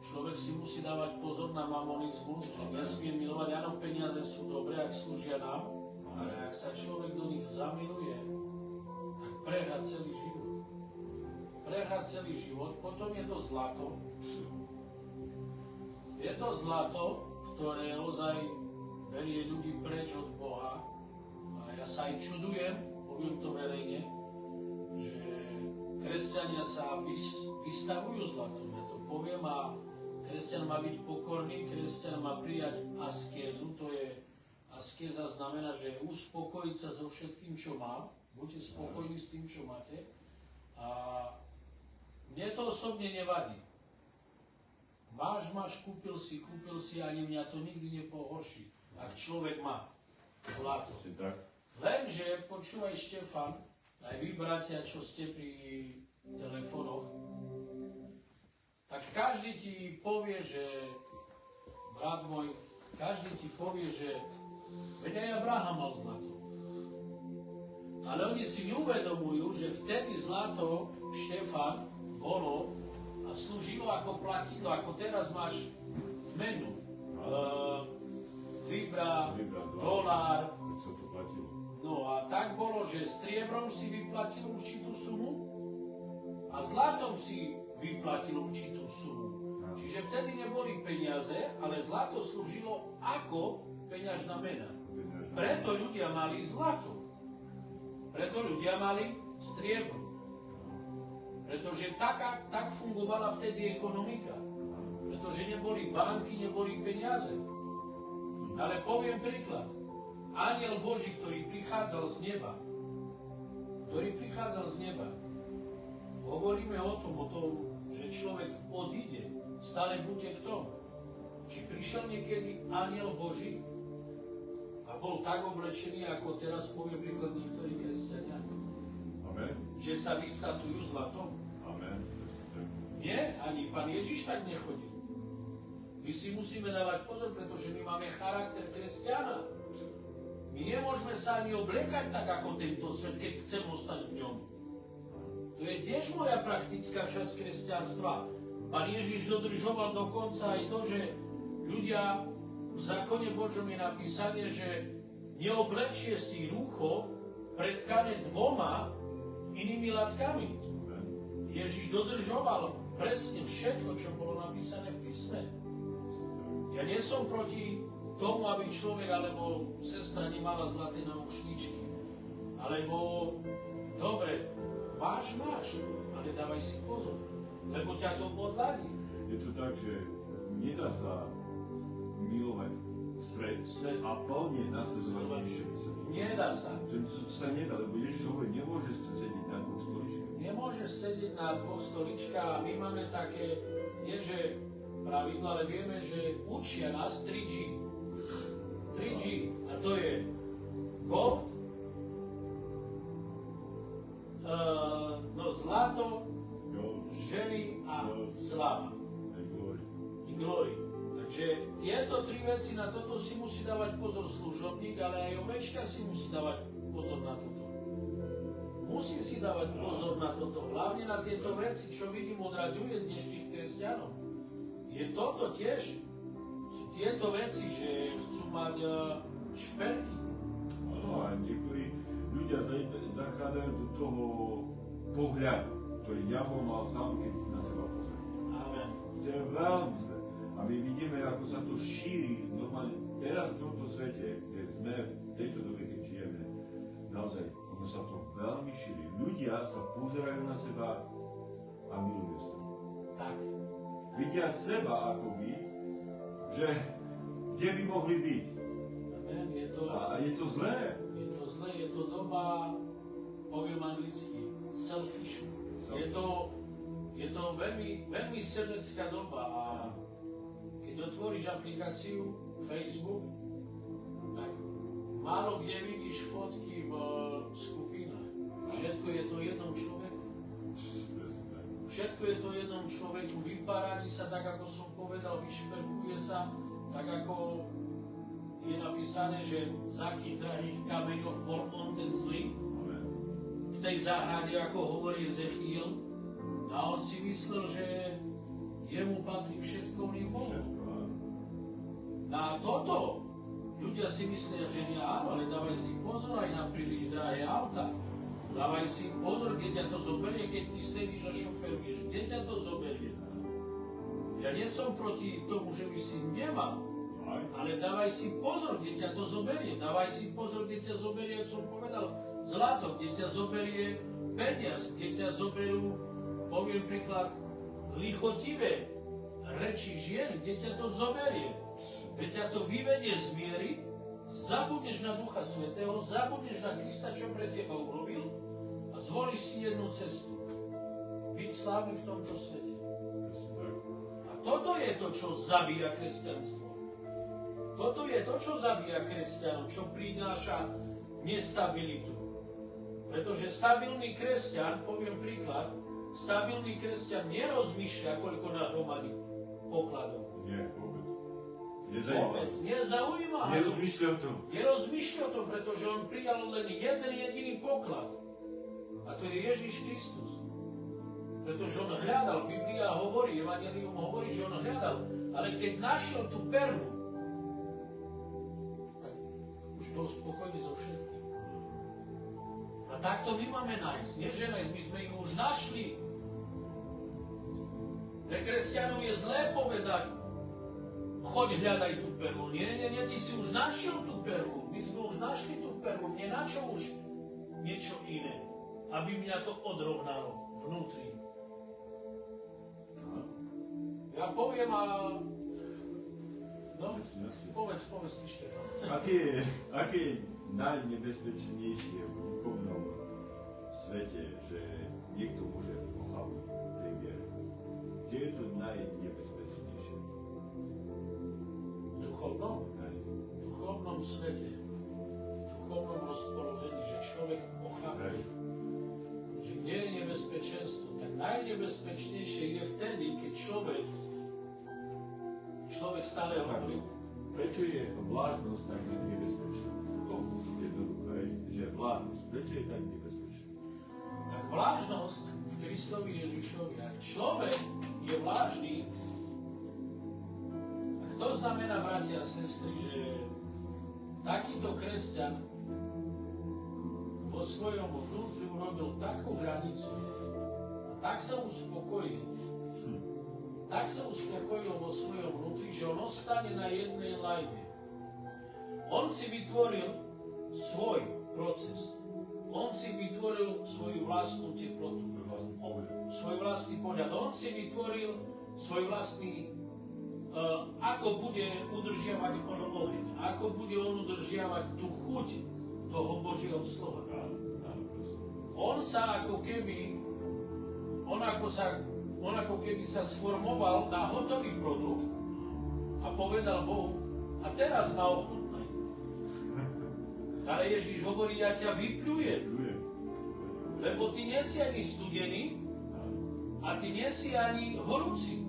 človek si musí dávať pozor na mamonizmus, že nesmie milovať. Áno, peniaze sú dobré, ak slúžia nám, ale ak sa človek do nich zamiluje, tak prehrá celý život. Prehrá celý život, potom je to zlato. Je to zlato, ktoré ozaj berie ľudí preč od Boha. A ja sa aj čudujem, poviem to verejne, že kresťania sa vystavujú zlatom. Ja to poviem a kresťan má byť pokorný, kresťan má prijať askézu. To je, askéza znamená, že uspokojiť sa so všetkým, čo má. Buďte spokojní s tým, čo máte. A mne to osobne nevadí. Máš, kúpil si, ani mňa to nikdy nepohorší. Ak človek má zlato. Lenže, počúvaj Štefan, aj vy, bratia, čo ste pri telefónoch, tak každý ti povie, že, brat môj, každý ti povie, že veď aj Abraham mal zlato. Ale oni si neuvedomujú, že vtedy zlato, Štefan, bolo a slúžilo ako platidlo, ako teraz máš menu. Libra, dolár. No a tak bolo, že striebrom si vyplatil určitú sumu a zlatom si vyplatil určitú sumu. Čiže vtedy neboli peniaze, ale zlato slúžilo ako peňažná mena. Preto ľudia mali zlato. Preto ľudia mali striebro. Pretože tak fungovala vtedy ekonomika. Pretože neboli banky, neboli peniaze. Ale poviem príklad. Anjel Boží, ktorý prichádzal z neba, hovoríme o tom, že človek odíde, stále bude v tom. Či prišiel niekedy anjel Boží a bol tak oblečený, ako teraz povie príklad niektorí kresťania, Amen. Že sa vystatujú zlatom? Amen. Nie, ani Pán Ježiš tak nechodil. My si musíme dávať pozor, pretože my máme charakter kresťana. My nemôžeme sa ani obliekať tak, ako tento svet, keď chcem ostať v ňom. To je tiež moja praktická časť kresťanstva. Pán Ježiš dodržoval dokonca aj to, že ľudia v zákone Božom je napísané, že neoblečie si rúcho pretkané 2 inými latkami. Ježiš dodržoval presne všetko, čo bolo napísané v písme. Ja nie som proti tomu, aby človek alebo sestra nemala zlaté náušničky. Alebo, dobre, máš, ale dávaj si pozor, lebo ťa to podladí. Je to tak, že nedá sa milovať svet a plne nasledovať Ježišovi. Nedá sa. To sa nedá, lebo Ježiš hovorí, nemôžeš tu sedieť na 2 stoličkách. Nemôžeš sedieť na 2 stoličkách a my máme také, nie že pravidla, ale vieme, že učia nás 3G. 3G a to je God, zlato, ženy a sláva. I glory. Takže tieto 3 veci, na toto si musí dávať pozor služobník, ale aj ovečka si musí dávať pozor na toto. Musí si dávať pozor na toto, hlavne na tieto veci, čo vidím odraďuje dnešným kresťanom. Je toto tiež, sú tieto veci, že chcú mať šperky. Áno, a niektorí ľudia zachádzajú do toho pohľadu, ktorý diabol mal sám, keď na seba pozrel. Amen. To je veľmi zle. A my vidíme, ako sa to šíri normálne teraz v tomto svete, keď sme v tejto dobe, keď žijeme, naozaj, ono sa to veľmi šíri. Ľudia sa pozerajú na seba a milujú sa. Tak. Vidia seba akoby, že kde by mohli byť. Amen. A je to zlé. Je to zlé, je to doba, poviem anglicky, selfish. Je to veľmi srdecká doba a keď otvoríš aplikáciu Facebook, tak málo kde vidíš fotky v skupinách. Všetko je to jednom človeku. Všetko je to jednom človeku. Vyparadí sa tak, ako som povedal, vyšperkuje sa tak, ako je napísané, že z akých drahých kameňoch bol on ten zlý. V tej záhrade, ako hovorí Ezechiel, a on si myslel, že jemu patrí všetko, on je Bohu. Na toto ľudia si myslia, že nie, áno, ale dávaj si pozor aj na príliš drahé auta. Dávaj si pozor, keď ťa to zoberie, keď ty sedíš a šoferuješ. Kde ťa to zoberie? Ja nie som proti tomu, že by si nemal, ale dávaj si pozor, kde ťa to zoberie. Dávaj si pozor, kde ťa zoberie, ako som povedal, zlato, kde ťa zoberie peniaz, kde ťa zoberú, poviem príklad, lichotivé reči žien, kde ťa to zoberie. Keď ťa to vyvedie z miery, zabudneš na Ducha Svätého, zabudneš na Krista, čo pre teba urobil a zvolíš si jednu cestu. Byť slávny v tomto svete. A toto je to, čo zabíja kresťanstvo. Toto je to, čo zabíja kresťanov, čo prináša nestabilitu. Pretože stabilný kresťan, poviem príklad, stabilný kresťan nerozmýšľa, koľko nahromadí pokladov. Nie, vôbec. Nezaujíma. Nerozmýšľa o tom. Nerozmýšľa o tom, pretože on prijal len jeden jediný poklad. A to je Ježiš Kristus. Pretože on hľadal, Biblia hovorí, Evangelium hovorí, že on hľadal. Ale keď našiel tú perlu, tak už bol spokojný so všetkým. A takto my máme nájsť. Nie, že nájsť, my sme ju už našli. Pre kresťanov je zlé povedať, choď hľadaj tú perlu. Nie, ty si už našiel tú perlu. My sme už našli tú perlu. Mne na čo už niečo iné, aby mňa to odrovnalo vnútri. Ja poviem a... No, povedz ty, Štefan. Aké je najnebezpečnejšie v duchovnom svete, že niekto môže ochabnúť tej viere? Kde je to najnebezpečnejšie? V duchovnom svete, v duchovnom rozpoložení, že človek ochabne, že kde je nebezpečenstvo, tak najnebezpečnejšie je vtedy, keď človek stále hovorí. Prečo je vlážnosť tak nebezpečná? Jednoducho, že vlážnosť. Prečo je tak nebezpečná? Tak vlážnosť v Kristovi Ježišovi. Ak človek je vlážny, a to znamená, bratia a sestry, že takýto kresťan vo svojom vnútri urobil takú hranicu a tak sa uspokojil vo svojom vnútri, že on ostane na jednej lajne. On si vytvoril svoj proces. On si vytvoril svoju vlastnú teplotu. Svoj vlastný pohľad. On si vytvoril svoj vlastný, ako bude udržiavať on oheň. Ako bude on udržiavať tú chuť toho Božieho slova. On ako keby sa sformoval na hotový produkt a povedal Bohu, a teraz ma ochutnaj. Ale Ježiš hovorí, ja ťa vypľujem, lebo ty nie si ani studený a ty nie si ani horúci.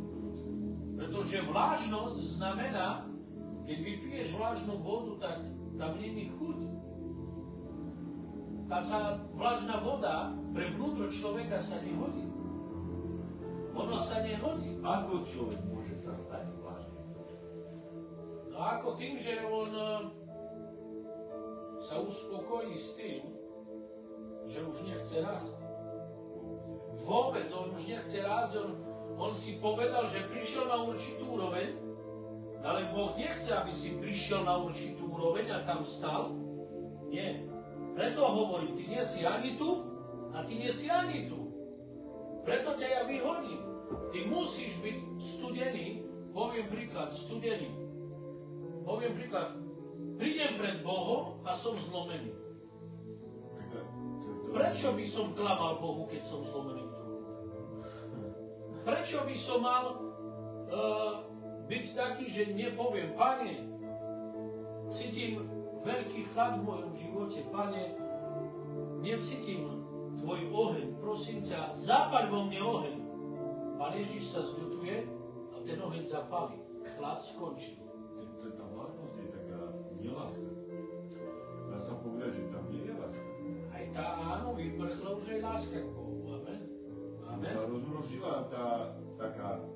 Pretože vlážnosť znamená, keď vypiješ vlážnu vodu, tak tam nie je chuť. Tá vlažná voda pre vnútro človeka sa nehodí. Ono sa nehodí. Ako človek môže sa stať vlážnym? No ako tým, že on sa uspokojí s tým, že už nechce rásť. Vôbec on už nechce rásť, on si povedal, že prišiel na určitú úroveň, ale Boh nechce, aby si prišiel na určitú úroveň a tam stal. Nie. Preto hovorím, ty nie si ani tu a ty nie si ani tu. Preto ťa ja vyhodím. Ty musíš byť studený, poviem príklad, studený. Poviem príklad, prídem pred Bohom a som zlomený. Prečo by som klamal Bohu, keď som zlomený v duchu? Prečo by som mal byť taký, že nepoviem, Pane, cítim veľký chlad v mojom živote, Pane, necítim tvoj oheň, prosím ťa, zápaľ vo mne oheň. Pán Ježiš sa zľutuje a ten oheň zapálí. Chlad skončí. Tá vlážnosť je taká neláska. Dá sa povedať, že tam nie je láska. Aj tá áno, vyprchla už aj láska k Bohu. Amen. Amen. Sa rozmnožila tá taká,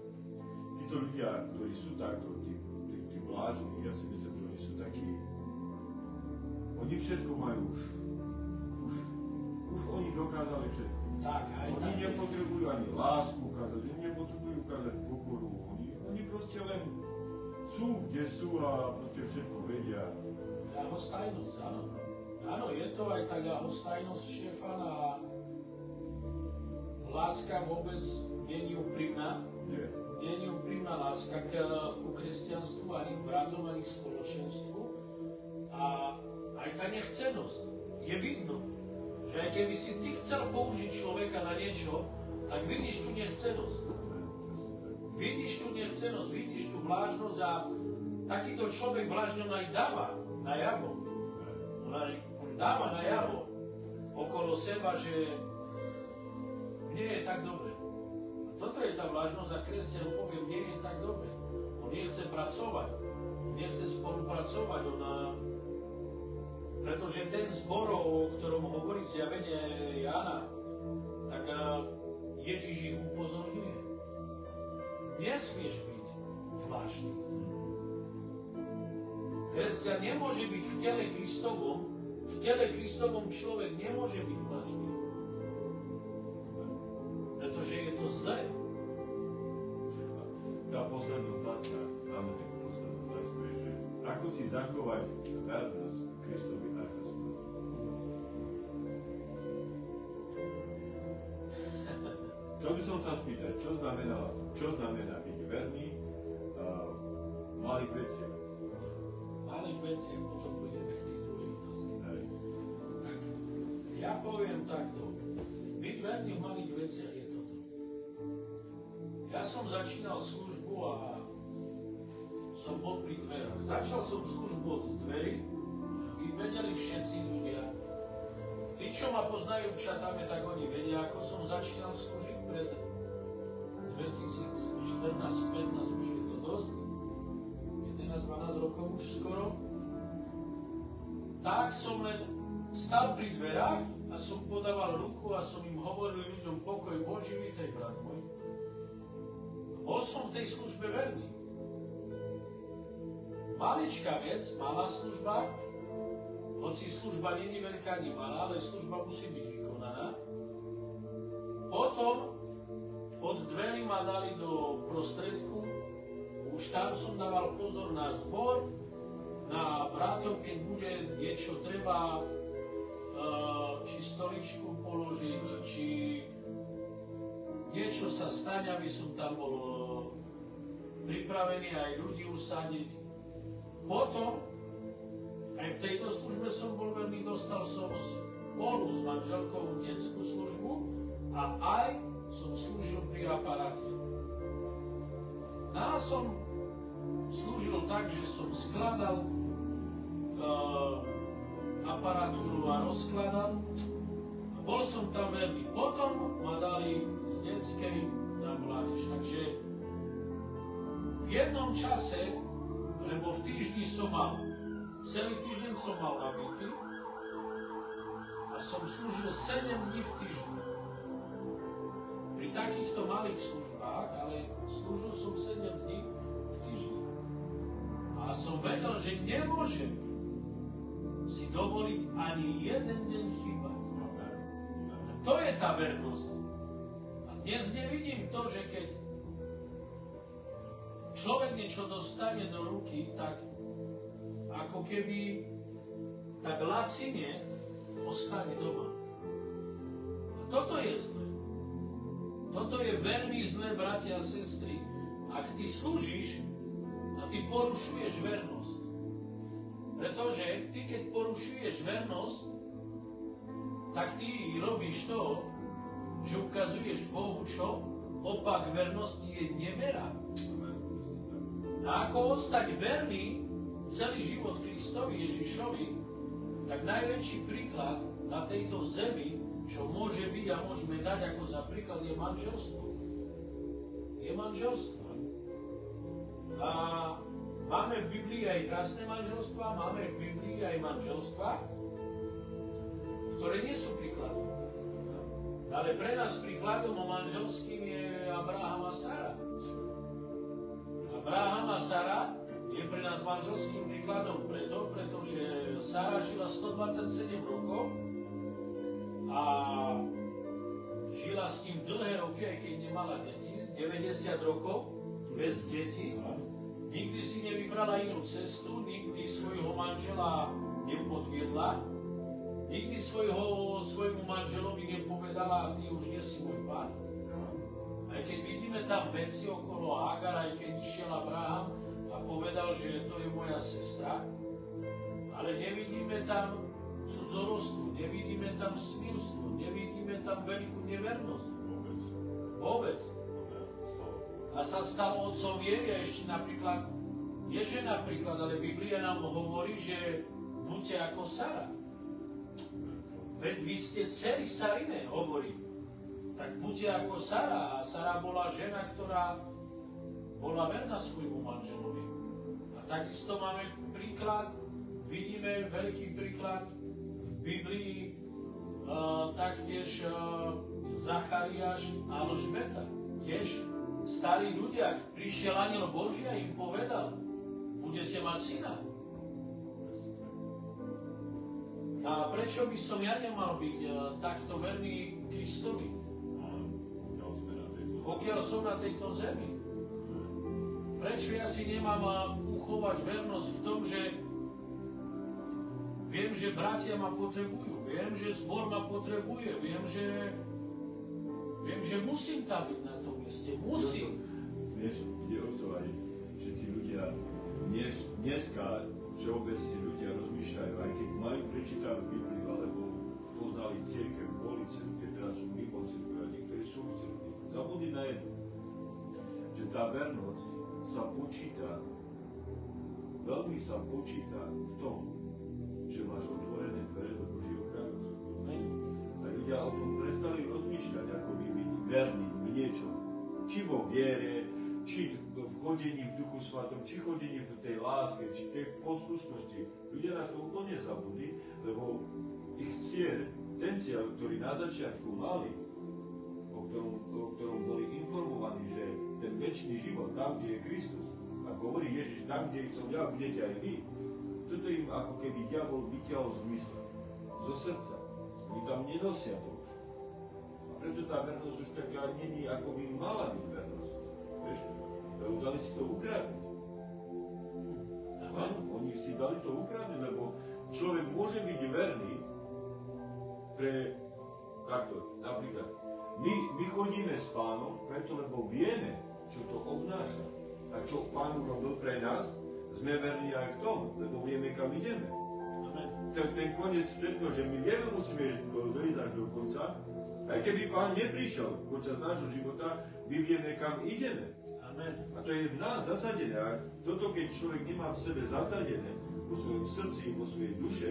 títo ľudia, ktorí sú takto, tí vlážni, ja si myslím, že oni sú takí, oni všetko majú už oni dokázali všetko. Tak, aj oni tak. nepotrebujú ani lásku ukázať, oni nepotrebujú ukázať pokoru, oni proste len sú, kde sú a proste všetko vedia. Ľahostajnosť, áno. Áno, je to aj tá ľahostajnosť, Štefan, a láska vôbec nie je úprimná. Nie. Nie je úprimná láska ku kresťanstvu, ani k bratom, ani k spoločenstvu. A aj tá nechcenosť je vidno. Že aj keby si ty chcel použiť človeka na niečo, tak vidíš tú nechcenosť. Vidíš tú nechcenosť, vidíš tú vlážnosť a takýto človek vlážnosť aj dáva najavo. On dáva najavo okolo seba, že nie je tak dobre. A toto je tá vlážnosť a kresťan povie, nie je tak dobre. On nechce pracovať, nechce spolupracovať, pretože ten zbor, o ktorom hovorí zjavenie Jána, tak Ježiš ich upozorňuje. Nesmieš byť vlážny. Kresťan nemôže byť v tele Kristovom človek nemôže byť vlážny. Pretože je to zlé. Tá posledná otázka, je, že ako si zachovať vernosť Kristovi až do smrti? Čo by som sa spýtať, čo znamená byť verný v malých veciach? V malých veciach, potom pôjdeme k tej druhej otázke. Tak, ja poviem takto. Byť verný v malých veciach je toto. Ja som začínal službu a som bol pri dverách. Začal som službu od dverí, aby vedeli všetci ľudia. Tí, čo ma poznajú v Čatame, tak oni vedia, ako som začínal slúžiť pred 2014-15, už je to dosť, 11-12 rokov už skoro. Tak som len stal pri dverách a som podával ruku a som im hovoril ľuďom pokoj Boží, vítaj, brat môj. Bol som v tej službe verný. Maličká vec, malá služba, hoci služba nie je veľká ani malá, ale služba musí byť vykonaná. Potom od dverí ma dali do prostredku, už tam som dával pozor na zbor, na bratov, keď bude niečo treba, či stoličku položiť, či niečo sa stane, aby som tam bol pripravený aj ľudí usadiť. Potom, aj v tejto službe som bol veľmi, dostal som spolu s manželkou detskú službu a aj som slúžil pri aparáte. A som slúžil tak, že som skladal aparatúru a rozkladal. A bol som tam verný. Potom ma dali z detskej na mládež. Takže v jednom čase, lebo v týždni som mal, celý týždeň som mal nabitý a som slúžil 7 dní v týždni. Pri takýchto malých službách, ale slúžil som 7 dní v týždni. A som vedel, že nemôžem si dovoliť ani jeden deň chýbať. A to je tá vernosť. A dnes nevidím to, že keď človek niečo dostane do ruky, tak ako keby tak lacine ostane doma. A toto je zlé. Toto je veľmi zlé, bratia a sestry. Ak ty slúžiš a ty porušuješ vernosť. Pretože ty, keď porušuješ vernosť, tak ty robíš to, že ukazuješ Bohu čo? Opak vernosti je nevera. A ako ostať verný celý život Kristovi Ježišovi, tak najväčší príklad na tejto zemi, čo môže byť a môžeme dať ako za príklad, je manželstvo. Je manželstvo. A máme v Biblii aj krásne manželstvá, máme v Biblii aj manželstvá, ktoré nie sú príkladom. Ale pre nás príkladom o manželským je Abraham a Sara. Abraham a Sara je pre nás manželským príkladom pretože Sara žila 127 rokov a žila s ním dlhé roky, aj keď nemala deti, 90 rokov bez detí. Nikdy si nevybrala inú cestu, nikdy svojho manžela nepodviedla, nikdy svojmu manželovi nepovedala, ty už nie si môj pán. Aj keď vidíme tam veci okolo Hagar, aj keď išiel Abraham a povedal, že to je moja sestra, ale nevidíme tam cudzolostvo, nevidíme tam smilstvo, nevidíme tam veľkú nevernosť. Vôbec. A sa stalo otcom viery a ešte napríklad, nie že napríklad, ale Biblia nám hovorí, že buďte ako Sara. Veď vy ste dcery Sarine, hovorí. Tak buďte ako Sara. A Sara bola žena, ktorá bola verná svojmu manželovi. A takisto máme príklad, vidíme veľký príklad v Biblii, taktiež Zachariáš a Alžbeta. Tiež starí ľudia, prišiel anjel Boží a im povedal, budete mať syna. A prečo by som ja nemal byť takto verný Kristovi? Pokiaľ som na tejto zemi. Prečo ja si nemám uchovať vernosť v tom, že viem, že bratia ma potrebujú, viem, že zbor ma potrebuje, viem, že musím tam byť na tom mieste. Musím. Vieš, ide o to aj, že tí ľudia dneska všeobecne ľudia rozmýšľajú, aj keď majú prečítanú Bibliu, alebo poznali cirkev, boli cirkev, teraz sú mimo cirkev a niektorí sú v cirkev. Zabudli na jedno, že tá vernosť sa počíta, veľmi sa počíta v tom, že máš otvorené dvere do Božieho kráľovstva. A ľudia o tom prestali rozmýšľať, ako by byť verní v niečom. Či vo viere, či v chodení v Duchu Svatom, či chodení v tej láske, či tej poslušnosti. Ľudia na to úplne zabudli, lebo ich cieľ, ten cieľ, ktorý na začiatku mali, o ktorom boli informovaní, že ten večný život, tam, kde je Kristus, ako hovorí Ježiš, tam, kde som ja, budete aj vy. To toto im ako keby diabol vyťahol z mysle, zo srdca. Oni tam nenosia to už. A preto tá vernosť už taká není, ako by mala byť vernosť. Vieš? Dali si to ukradnúť. Áno, oni si dali to ukradnúť, lebo človek môže byť verný pre takto, napríklad. My chodíme s Pánom, preto lebo vieme, čo to obnáša. A čo Pán urobil pre nás, sme verní aj v tom, lebo vieme, kam ideme. Ten koniec všetko, že my vieme, musíme dojsť až do konca, aj keby Pán neprišiel počas nášho života, my vieme, kam ideme. Amen. A to je v nás zasadené. A toto, keď človek nemá v sebe zasadené, vo svojom srdci, vo svojej duše,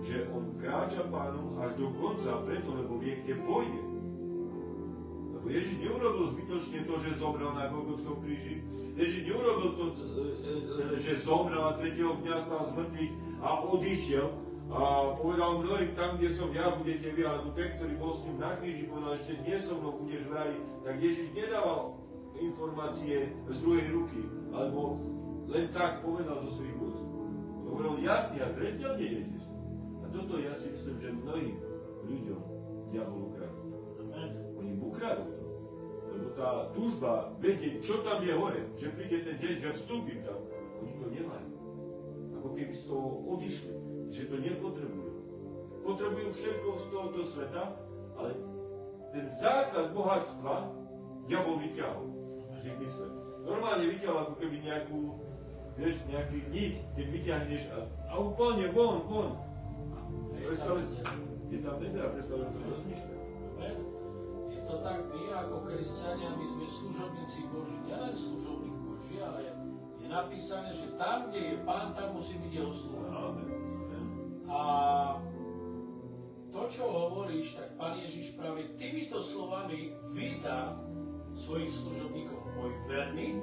že on kráča Pánom až do konca, preto, lebo vie, kde pôjde. Lebo Ježiš neurobil zbytočne to, že zomrel na Golgotskom kríži. Ježiš neurobil to, že zomrel a tretieho dňa stal z mŕtvych a odišiel a povedal mnohým, tam, kde som ja, budete vy, alebo ten, ktorý bol s ním na kríži, povedal, ešte nie so mnou budeš v raji. Tak Ježiš nedával informácie z druhej ruky, alebo len tak povedal zo svojich úst. Hovoril jasne a zreteľne Ježiš. A toto ja si myslím, že mnohým ľuďom diabol ukradol. Oni mu ukradol to. Lebo tá túžba vedieť, čo tam je hore, že príde ten deň, že vstúpim tam, oni to nemajú. Ako keby z toho odišli, že to nepotrebujú. Potrebujú všetko z tohoto sveta, ale ten základ bohatstva diabol vyťahol. Normálne vyťahol ako keby nejakú, vieš, nejaký niť, keď vyťahneš a úplne von. Je tam medzera, predstavte to rozmýšľať. Je to tak, my ako kresťania, my sme služobníci Boží, nielen služobník Boží, ale je napísané, že tam, kde je Pán, tam musí byť jeho sluha. A to, čo hovoríš, tak Pán Ježiš práve týmito slovami víta svojich služobníkov. Môj verný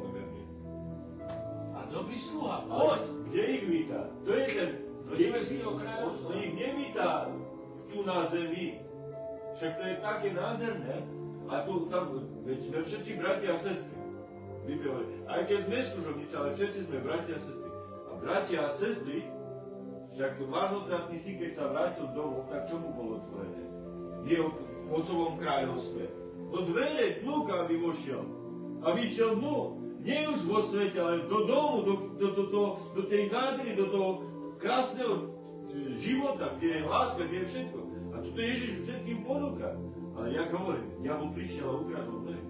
a dobrý sluha. Poď! Kde ich víta? To je ten... On ich nevíta tu na zemi. Však to je také nádherné. A tu, tam, veď sme všetci bratia a sestry. Aj keď sme služobníci, ale všetci sme bratia a sestry. A bratia a sestry, však marnotratný syn, keď sa vrátil domov, tak čo mu bolo otvorené? V jeho otcovom kráľovstve. Do dvere vnúka, aby vošiel. A vyšiel dnu. Nie už vo svete, ale do domu, do tej nádhery, do toho krásneho života, kde je láska, kde je všetko. A toto Ježiš všetkým ponúka. Ale jak hovorím, diabol prišiel a ukradol dvere.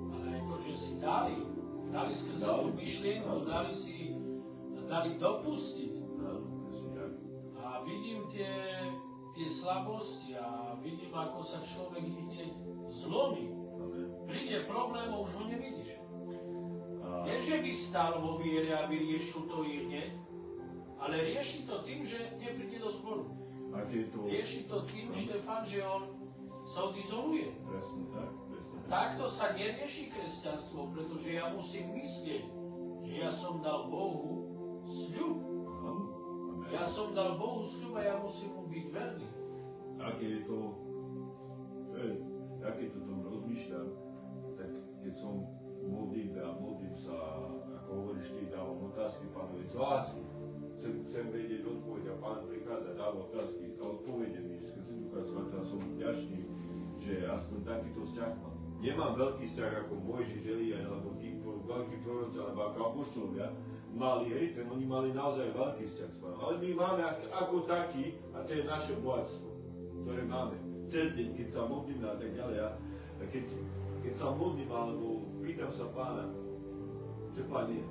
Ale aj to, že si dali skrze tú myšlienku, dali dopustiť. A vidím tie slabosti a vidím, ako sa človek hneď zlomí. Príde problém a už ho nevidíš. Nie, že by stál vo viere a vyriešil to i hneď, ale rieši to tým, že nepríde do zboru. Rieši to tým, Štefan, že on sa odizoluje. Presne tak. Takto sa nerieši kresťanstvo, pretože ja musím myslieť, že ja som dal Bohu sľub. Ja som dal Bohu sľub a ja musím mu byť verný. Ja keď to tom rozmýšľam, tak keď som modlím sa, ako hovoríš ty, dávam otázky Pánovi z lásky. Chcem vedieť odpoveď a Pán prichádza, dáva otázky a odpovede mi skrze Ducha Svätého. Som vďačný, že aspoň takýto vzťah mám. Nemám veľký vzťah ako Mojžiš, Eliáš, alebo tí veľkí proroci, alebo ako apoštolovia mali, oni mali naozaj veľký vzťah s Pánom. Ale my máme ako taký, a to je naše bohatstvo, ktoré máme. Cez deň, keď sa modlím a tak ďalej, a keď sa modlím, alebo pýtam sa Pána, že Pane,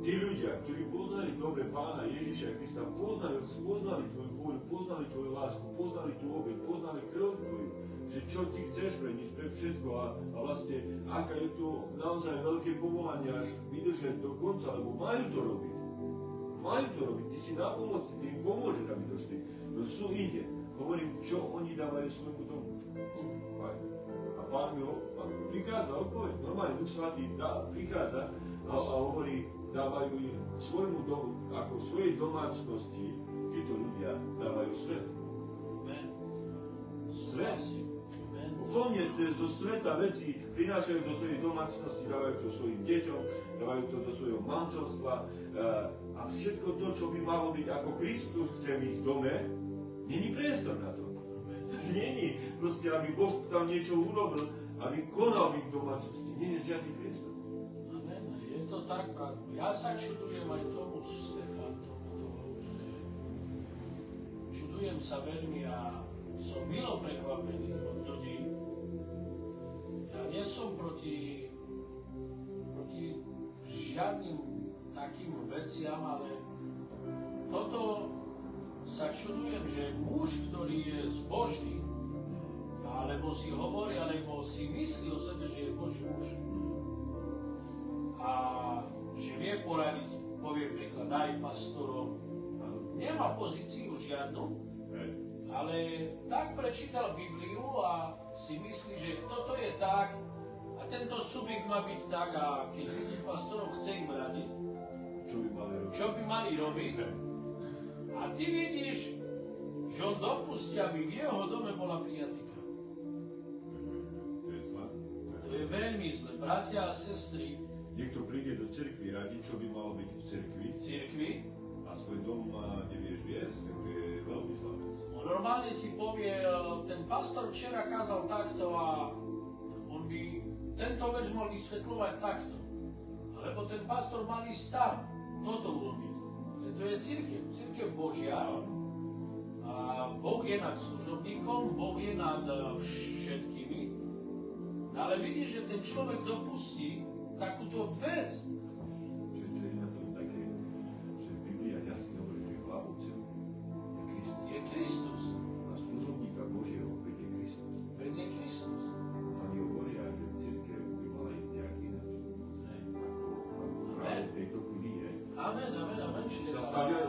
tí ľudia, ktorí poznali dobre Pána Ježiša Krista, poznali Tvoju vôľu, poznali Tvoju lásku, poznali tú obeť, poznali krv Tvoju, že čo Ty chceš pre nich, pre všetko a vlastne, aká je to naozaj veľké povolanie až vydržať do konca, lebo majú to robiť. Ty si na pomoci, Ty im pomôžeš, aby došli. No sú inde. Hovorím, čo oni dávajú svojmu domu. A Pán mi prichádza odpoveď. Normálne Duch Svätý prichádza a hovorí, dávajú svojmu domu, ako svojej domácnosti, títo ľudia dávajú svet. Svet. Vo úplne zo sveta veci prinášajú do svojej domácnosti, dávajú to svojim deťom, dávajú to do svojho manželstva a všetko to, čo by malo byť ako Kristus chce v ich dome, není priestor na to. Není proste, aby Boh tam niečo urobil, aby konal v ich domácnosti. Nie je žiadny priestor. Amen. Je to tak, bratku. Ja sa čudujem aj tomu, Stefan, že čudujem sa veľmi a som milo prekvapený od ľudí. Ja nie som proti žiadnym takým veciam, ale toto sa čudujem, že muž, ktorý je zbožný, alebo si hovorí, alebo si myslí o sebe, že je Boží muž a že vie poradiť, povie príklad aj pastorom, nemá pozíciu žiadnu, ale tak prečítal Bibliu a si myslí, že toto je tak a tento subjekt má byť tak a keď vidí pastorov, chce im radiť, čo by mali robiť. A ty vidíš, že on dopustí, aby v jeho dome bola pijatika. To je veľmi zle. Bratia a sestry, niekto príde do cirkvi radiť, čo by malo byť v cirkvi, a svoj dom nevieš viesť, tak to je veľmi zlá vec. On normálne ti povie, ten pastor včera kázal takto a on by tento verš mal vysvetľovať takto. Lebo ten pastor mal ísť tam, toto urobiť. Ale to je cirkev Božia. A Boh je nad služobníkom, Boh je nad všetkými. Ale vidíš, že ten človek dopustí takúto vec. Čiže to je na tom také, že Biblia jasne hovorí, že hlavou cirkvi je Kristus. A služobníka Božieho vedie Kristus. Vedie Kristus. Oni hovoria, že cirkev by mala ísť nejak ináč. Ako práve v tejto chvíli je. Amen.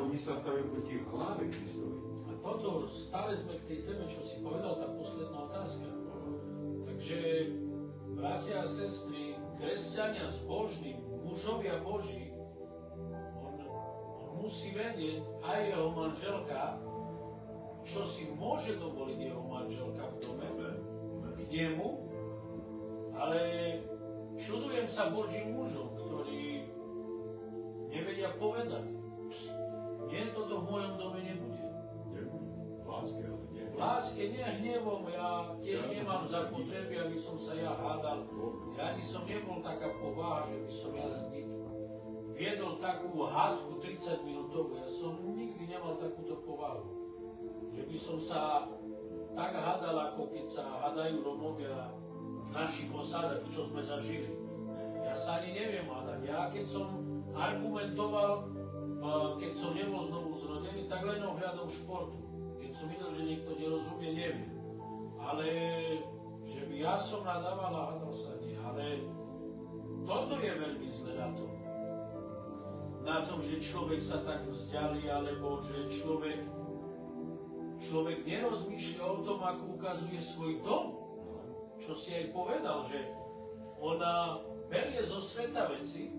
Oni sa stavia proti hlave Kristovej. A toto, stále sme k tej téme, čo si povedal, tá posledná otázka. Takže, bratia a sestry, kresťania zbožní, mužovia Boží, on musí vedieť, aj jeho manželka, čo si môže dovoliť jeho manželka v dome, k nemu, ale čudujem sa Božím mužom, ktorí nevedia povedať. Nie, toto v mojom dome nebude. V láske, nie hnevom. Ja tiež nemám zapotreby, aby som sa ja hádal. Ja ani som nebol taká povaha, že by som ja viedol takú hádku 30 minútovú. Ja som nikdy nemal takúto povahu. Že by som sa tak hádal, ako keď sa hádajú Romovia v našich osádach, čo sme zažili. Ja sa ani neviem hádať. Ja keď som argumentoval, keď som nebol znovu zrodený, tak len ohľadom športu. Keď som videl, že niekto nerozumie, neviem. Ale že by ja som nadával a hádal sa nie. Ale toto je veľmi zle na tom. Na tom, že človek sa tak vzdiali, alebo že človek nerozmýšľa o tom, ako ukazuje svoj dom. Čo si aj povedal, že ona berie zo sveta veci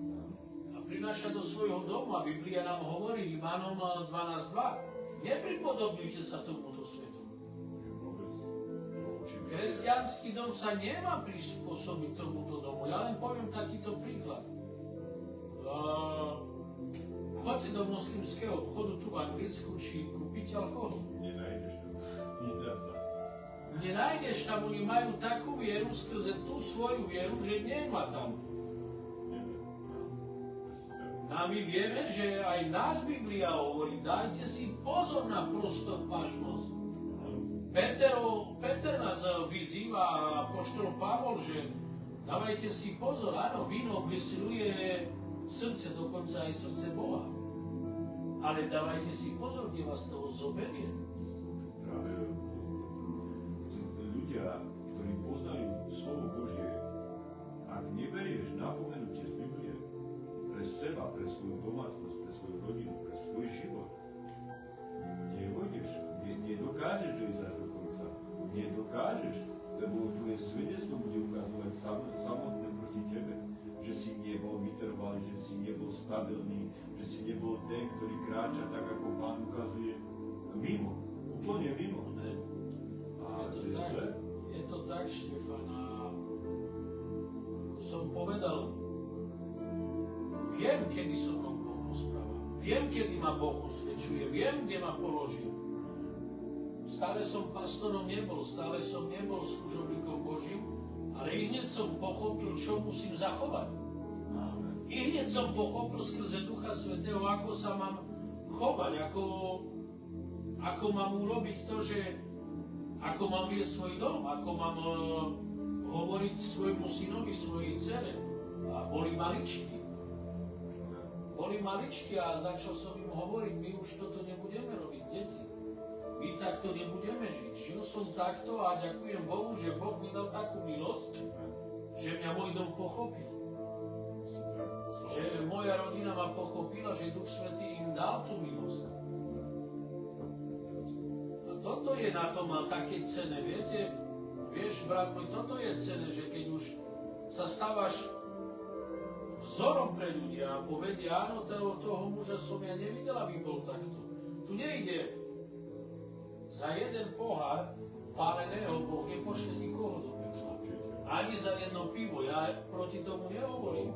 a prináša do svojho domu. A Biblia nám hovorí Rimanom 12.2. Nepripodobňujte sa tomuto svetu. Kresťanský dom sa nemá prispôsobiť tomuto domu. Ja len poviem takýto príklad. Choďte do moslimského obchodu tu v Anglicku, či kúpite alkohol. Nenájdeš tam, oni majú takú vieru skrze tú svoju vieru, že nemá tam. A my vieme, že aj nás Biblia hovorí, dajte si pozor na prostopašnosť. Peter nás vyzýva, apoštol Pavol, že dávajte si pozor, áno, víno vysiluje srdce, dokonca aj srdce Boha. Ale dávajte si pozor, kde vás toho zoberie. Práve ľudia, ktorí poznajú slovo Božie, ak neberieš napomenutie z Biblie pre seba, pre svoju domácnosť, pre svoju rodinu, pre svoj život, nedokážeš dojsť až do konca. Nedokážeš, lebo tvoje svedectvo bude ukazovať samotné proti tebe, že si nebol vytrvalý, že si nebol stabilný, že si nebol ten, ktorý kráča tak, ako Pán ukazuje mimo, úplne mimo. A to je zle. Je to tak, Štefan, a ako som povedal, viem, kedy so mnou Boh rozpráva, viem, kedy ma Boh usvedčuje, viem, kde ma položil. Stále som pastorom nebol, stále som nebol služobníkom Božím, ale i hneď som pochopil, čo musím zachovať. I hneď som pochopil skrze Ducha Svätého, ako sa mám chovať, ako mám urobiť to, že ako mám viesť svoj dom, ako mám hovoriť svojmu synovi, svojej dcere. A boli maličky a začal som im hovoriť, my už toto nebudeme robiť, deti. My takto nebudeme žiť. Žil som takto a ďakujem Bohu, že Boh mi dal takú milosť, že mňa môj dom pochopil. Že moja rodina ma pochopila, že Duch Svätý im dal tú milosť. A toto je na tom a také cenné, vieš, brat môj, toto je cenné, že keď už sa stávaš vzorom pre ľudia a povedia, áno, toho muža som ja nevidel, aby bol takto. Tu nejde za jeden pohár páleného, Boh nepošle nikoho do pekla. Ani za jedno pivo, ja proti tomu nehovorím.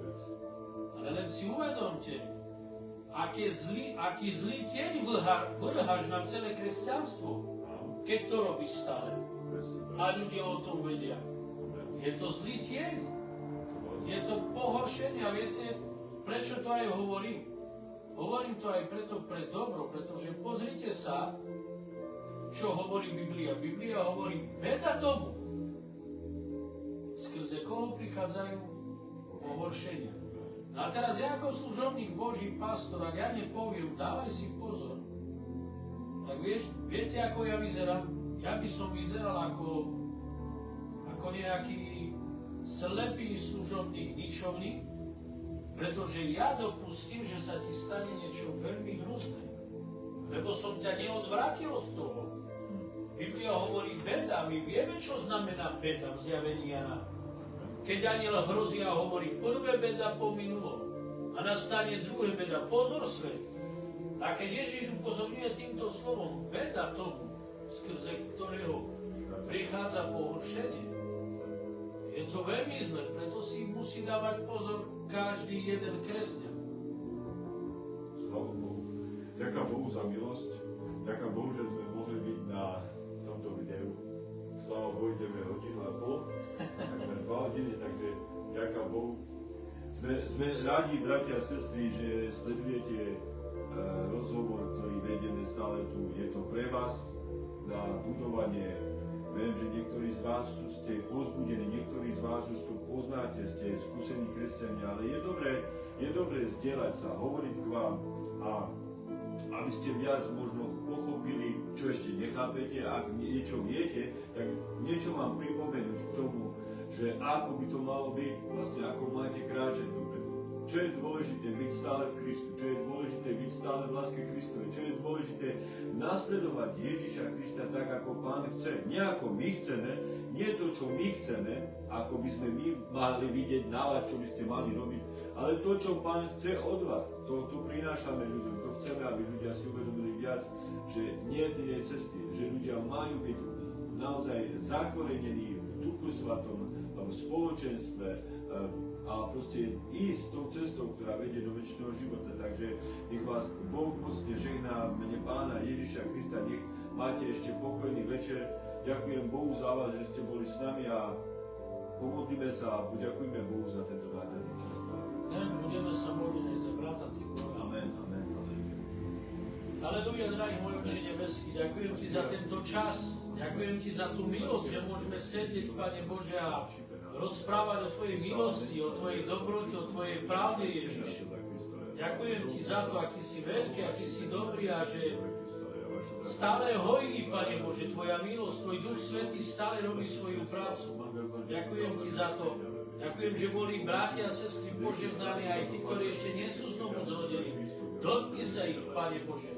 Ale len si uvedomte, aký zlý tieň vrháš na celé kresťanstvo, keď to robíš stále. A ľudia o tom vedia. Je to zlý tieň. Je to pohoršenie a viete, prečo to aj hovorím? Hovorím to aj preto pre dobro, pretože pozrite sa, čo hovorí Biblia. Biblia hovorí, beda tomu, skrze koho prichádzajú pohoršenia. No a teraz ja ako služobník Boží, pastor, ak ja nepoviem, dávaj si pozor. Tak viete, ako ja vyzerám? Ja by som vyzeral ako nejaký slepý služobník, ničovník, pretože ja dopustím, že sa ti stane niečo veľmi hrozné. Lebo som ťa neodvrátil od toho. Biblia hovorí beda, my vieme, čo znamená beda v zjavení Jana. Keď aniel hrozí a hovorí, prvé beda pominulo a nastane druhé beda, pozor svet. A keď Ježiš upozorňuje týmto slovom, beda tomu, skrze ktorého prichádza pohoršenie, je to veľmi zle, preto si musí dávať pozor každý jeden kresťan. Sláva Bohu. Ďakujem Bohu za milosť. Ďakujem Bohu, že sme mohli byť na tomto videu. Sláva Bohu, ideme hodinu a pol. Takmer 2 hodiny, takže ďakujem Bohu. Sme rádi, bratia a sestry, že sledujete rozhovor, ktorý vedieme stále tu. Je to pre vás na budovanie. Viem, že niektorí z vás ste povzbudení, niektorí z vás už to poznáte, ste skúsení kresťania, ale je dobré zdieľať sa, hovoriť k vám a aby ste viac možno pochopili, čo ešte nechápete, ak niečo viete, tak niečo mám pripomenúť k tomu, že ako by to malo byť, vlastne ako máte kráčať dopredu. Čo je dôležité byť stále v Kristu, čo je dôležité byť stále v láske Kristovej, čo je dôležité nasledovať Ježiša Krista tak, ako Pán chce. Nie ako my chceme, nie to, čo my chceme, ako by sme my mali vidieť na vás, čo by ste mali robiť, ale to, čo Pán chce od vás. To prinášame ľuďom, to chceme, aby ľudia si uvedomili viac, že nie je inej cesty, že ľudia majú byť naozaj zakorenení v Duchu Svatom, v spoločenstve, a proste ísť tou cestou, ktorá vedie do večného života. Takže nech vás Boh mocne žehná v mene Pána Ježiša Krista. Nech máte ešte pokojný večer. Ďakujem Bohu za vás, že ste boli s nami a pomodlíme sa a poďakujeme Bohu za tento nádherný čas. Budeme sa modliť za brata Tibora. Amen, amen. Aleluja, drahý môj Otče nebeský, ďakujem Ti za tento čas. Ďakujem Ti za tú milosť, že môžeme sedieť, Pane Bože, a rozprávať o Tvojej milosti, o Tvojej dobrote, o Tvojej pravde, Ježiš. Ďakujem Ti za to, aký si veľký, aký si dobrý a že stále hojný, Pane Bože, Tvoja milosť, Tvoj Duch Svätý stále robí svoju prácu. Ďakujem Ti za to. Ďakujem, že boli bratia a sestry požehnaní, aj tí, ktorí ešte nie sú znovu zrodení. Dotkni sa ich, Pane Bože.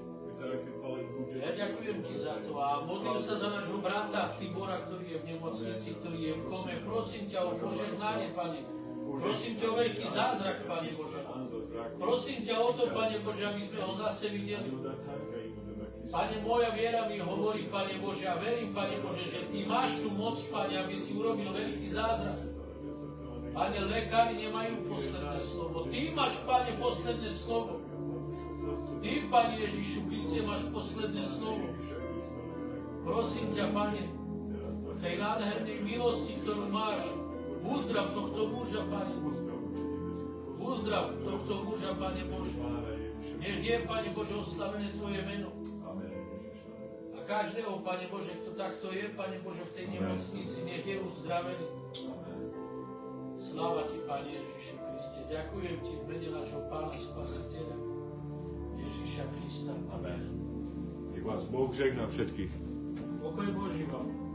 Ja ďakujem Ti za to a modlím sa za nášho brata Tibora, ktorý je v nemocnici, ktorý je v kome. Prosím ťa o požehnanie, Pane. Prosím ťa o veľký zázrak, Pane Bože. Prosím ťa o to, Pane Bože, aby sme ho zase videli. Pane, moja viera mi hovorí, Pane Bože, a verím, Pane Bože, že Ty máš tú moc, Pane, aby si urobil veľký zázrak. Pane, lekári nemajú posledné slovo. Ty máš, Pane, posledné slovo. Ty, Pane Ježišu Kriste, máš posledné slovo. Prosím ťa, Pane, v tej nádhernej milosti, ktorú máš, uzdrav tohto muža, Pane. Uzdrav tohto muža, Pane Bože. Nech je, Pane Bože, oslavené Tvoje meno. A každého, Pane Bože, kto takto je, Pane Bože, v tej nemocnici, nech je uzdravený. Sláva Ti, Pane Ježišu Kriste. Ďakujem Ti v mene nášho Pána Spasiteľa Ježiša Krista. Amen. Nech vás Boh žehná všetkých. Pokoj Boží vám.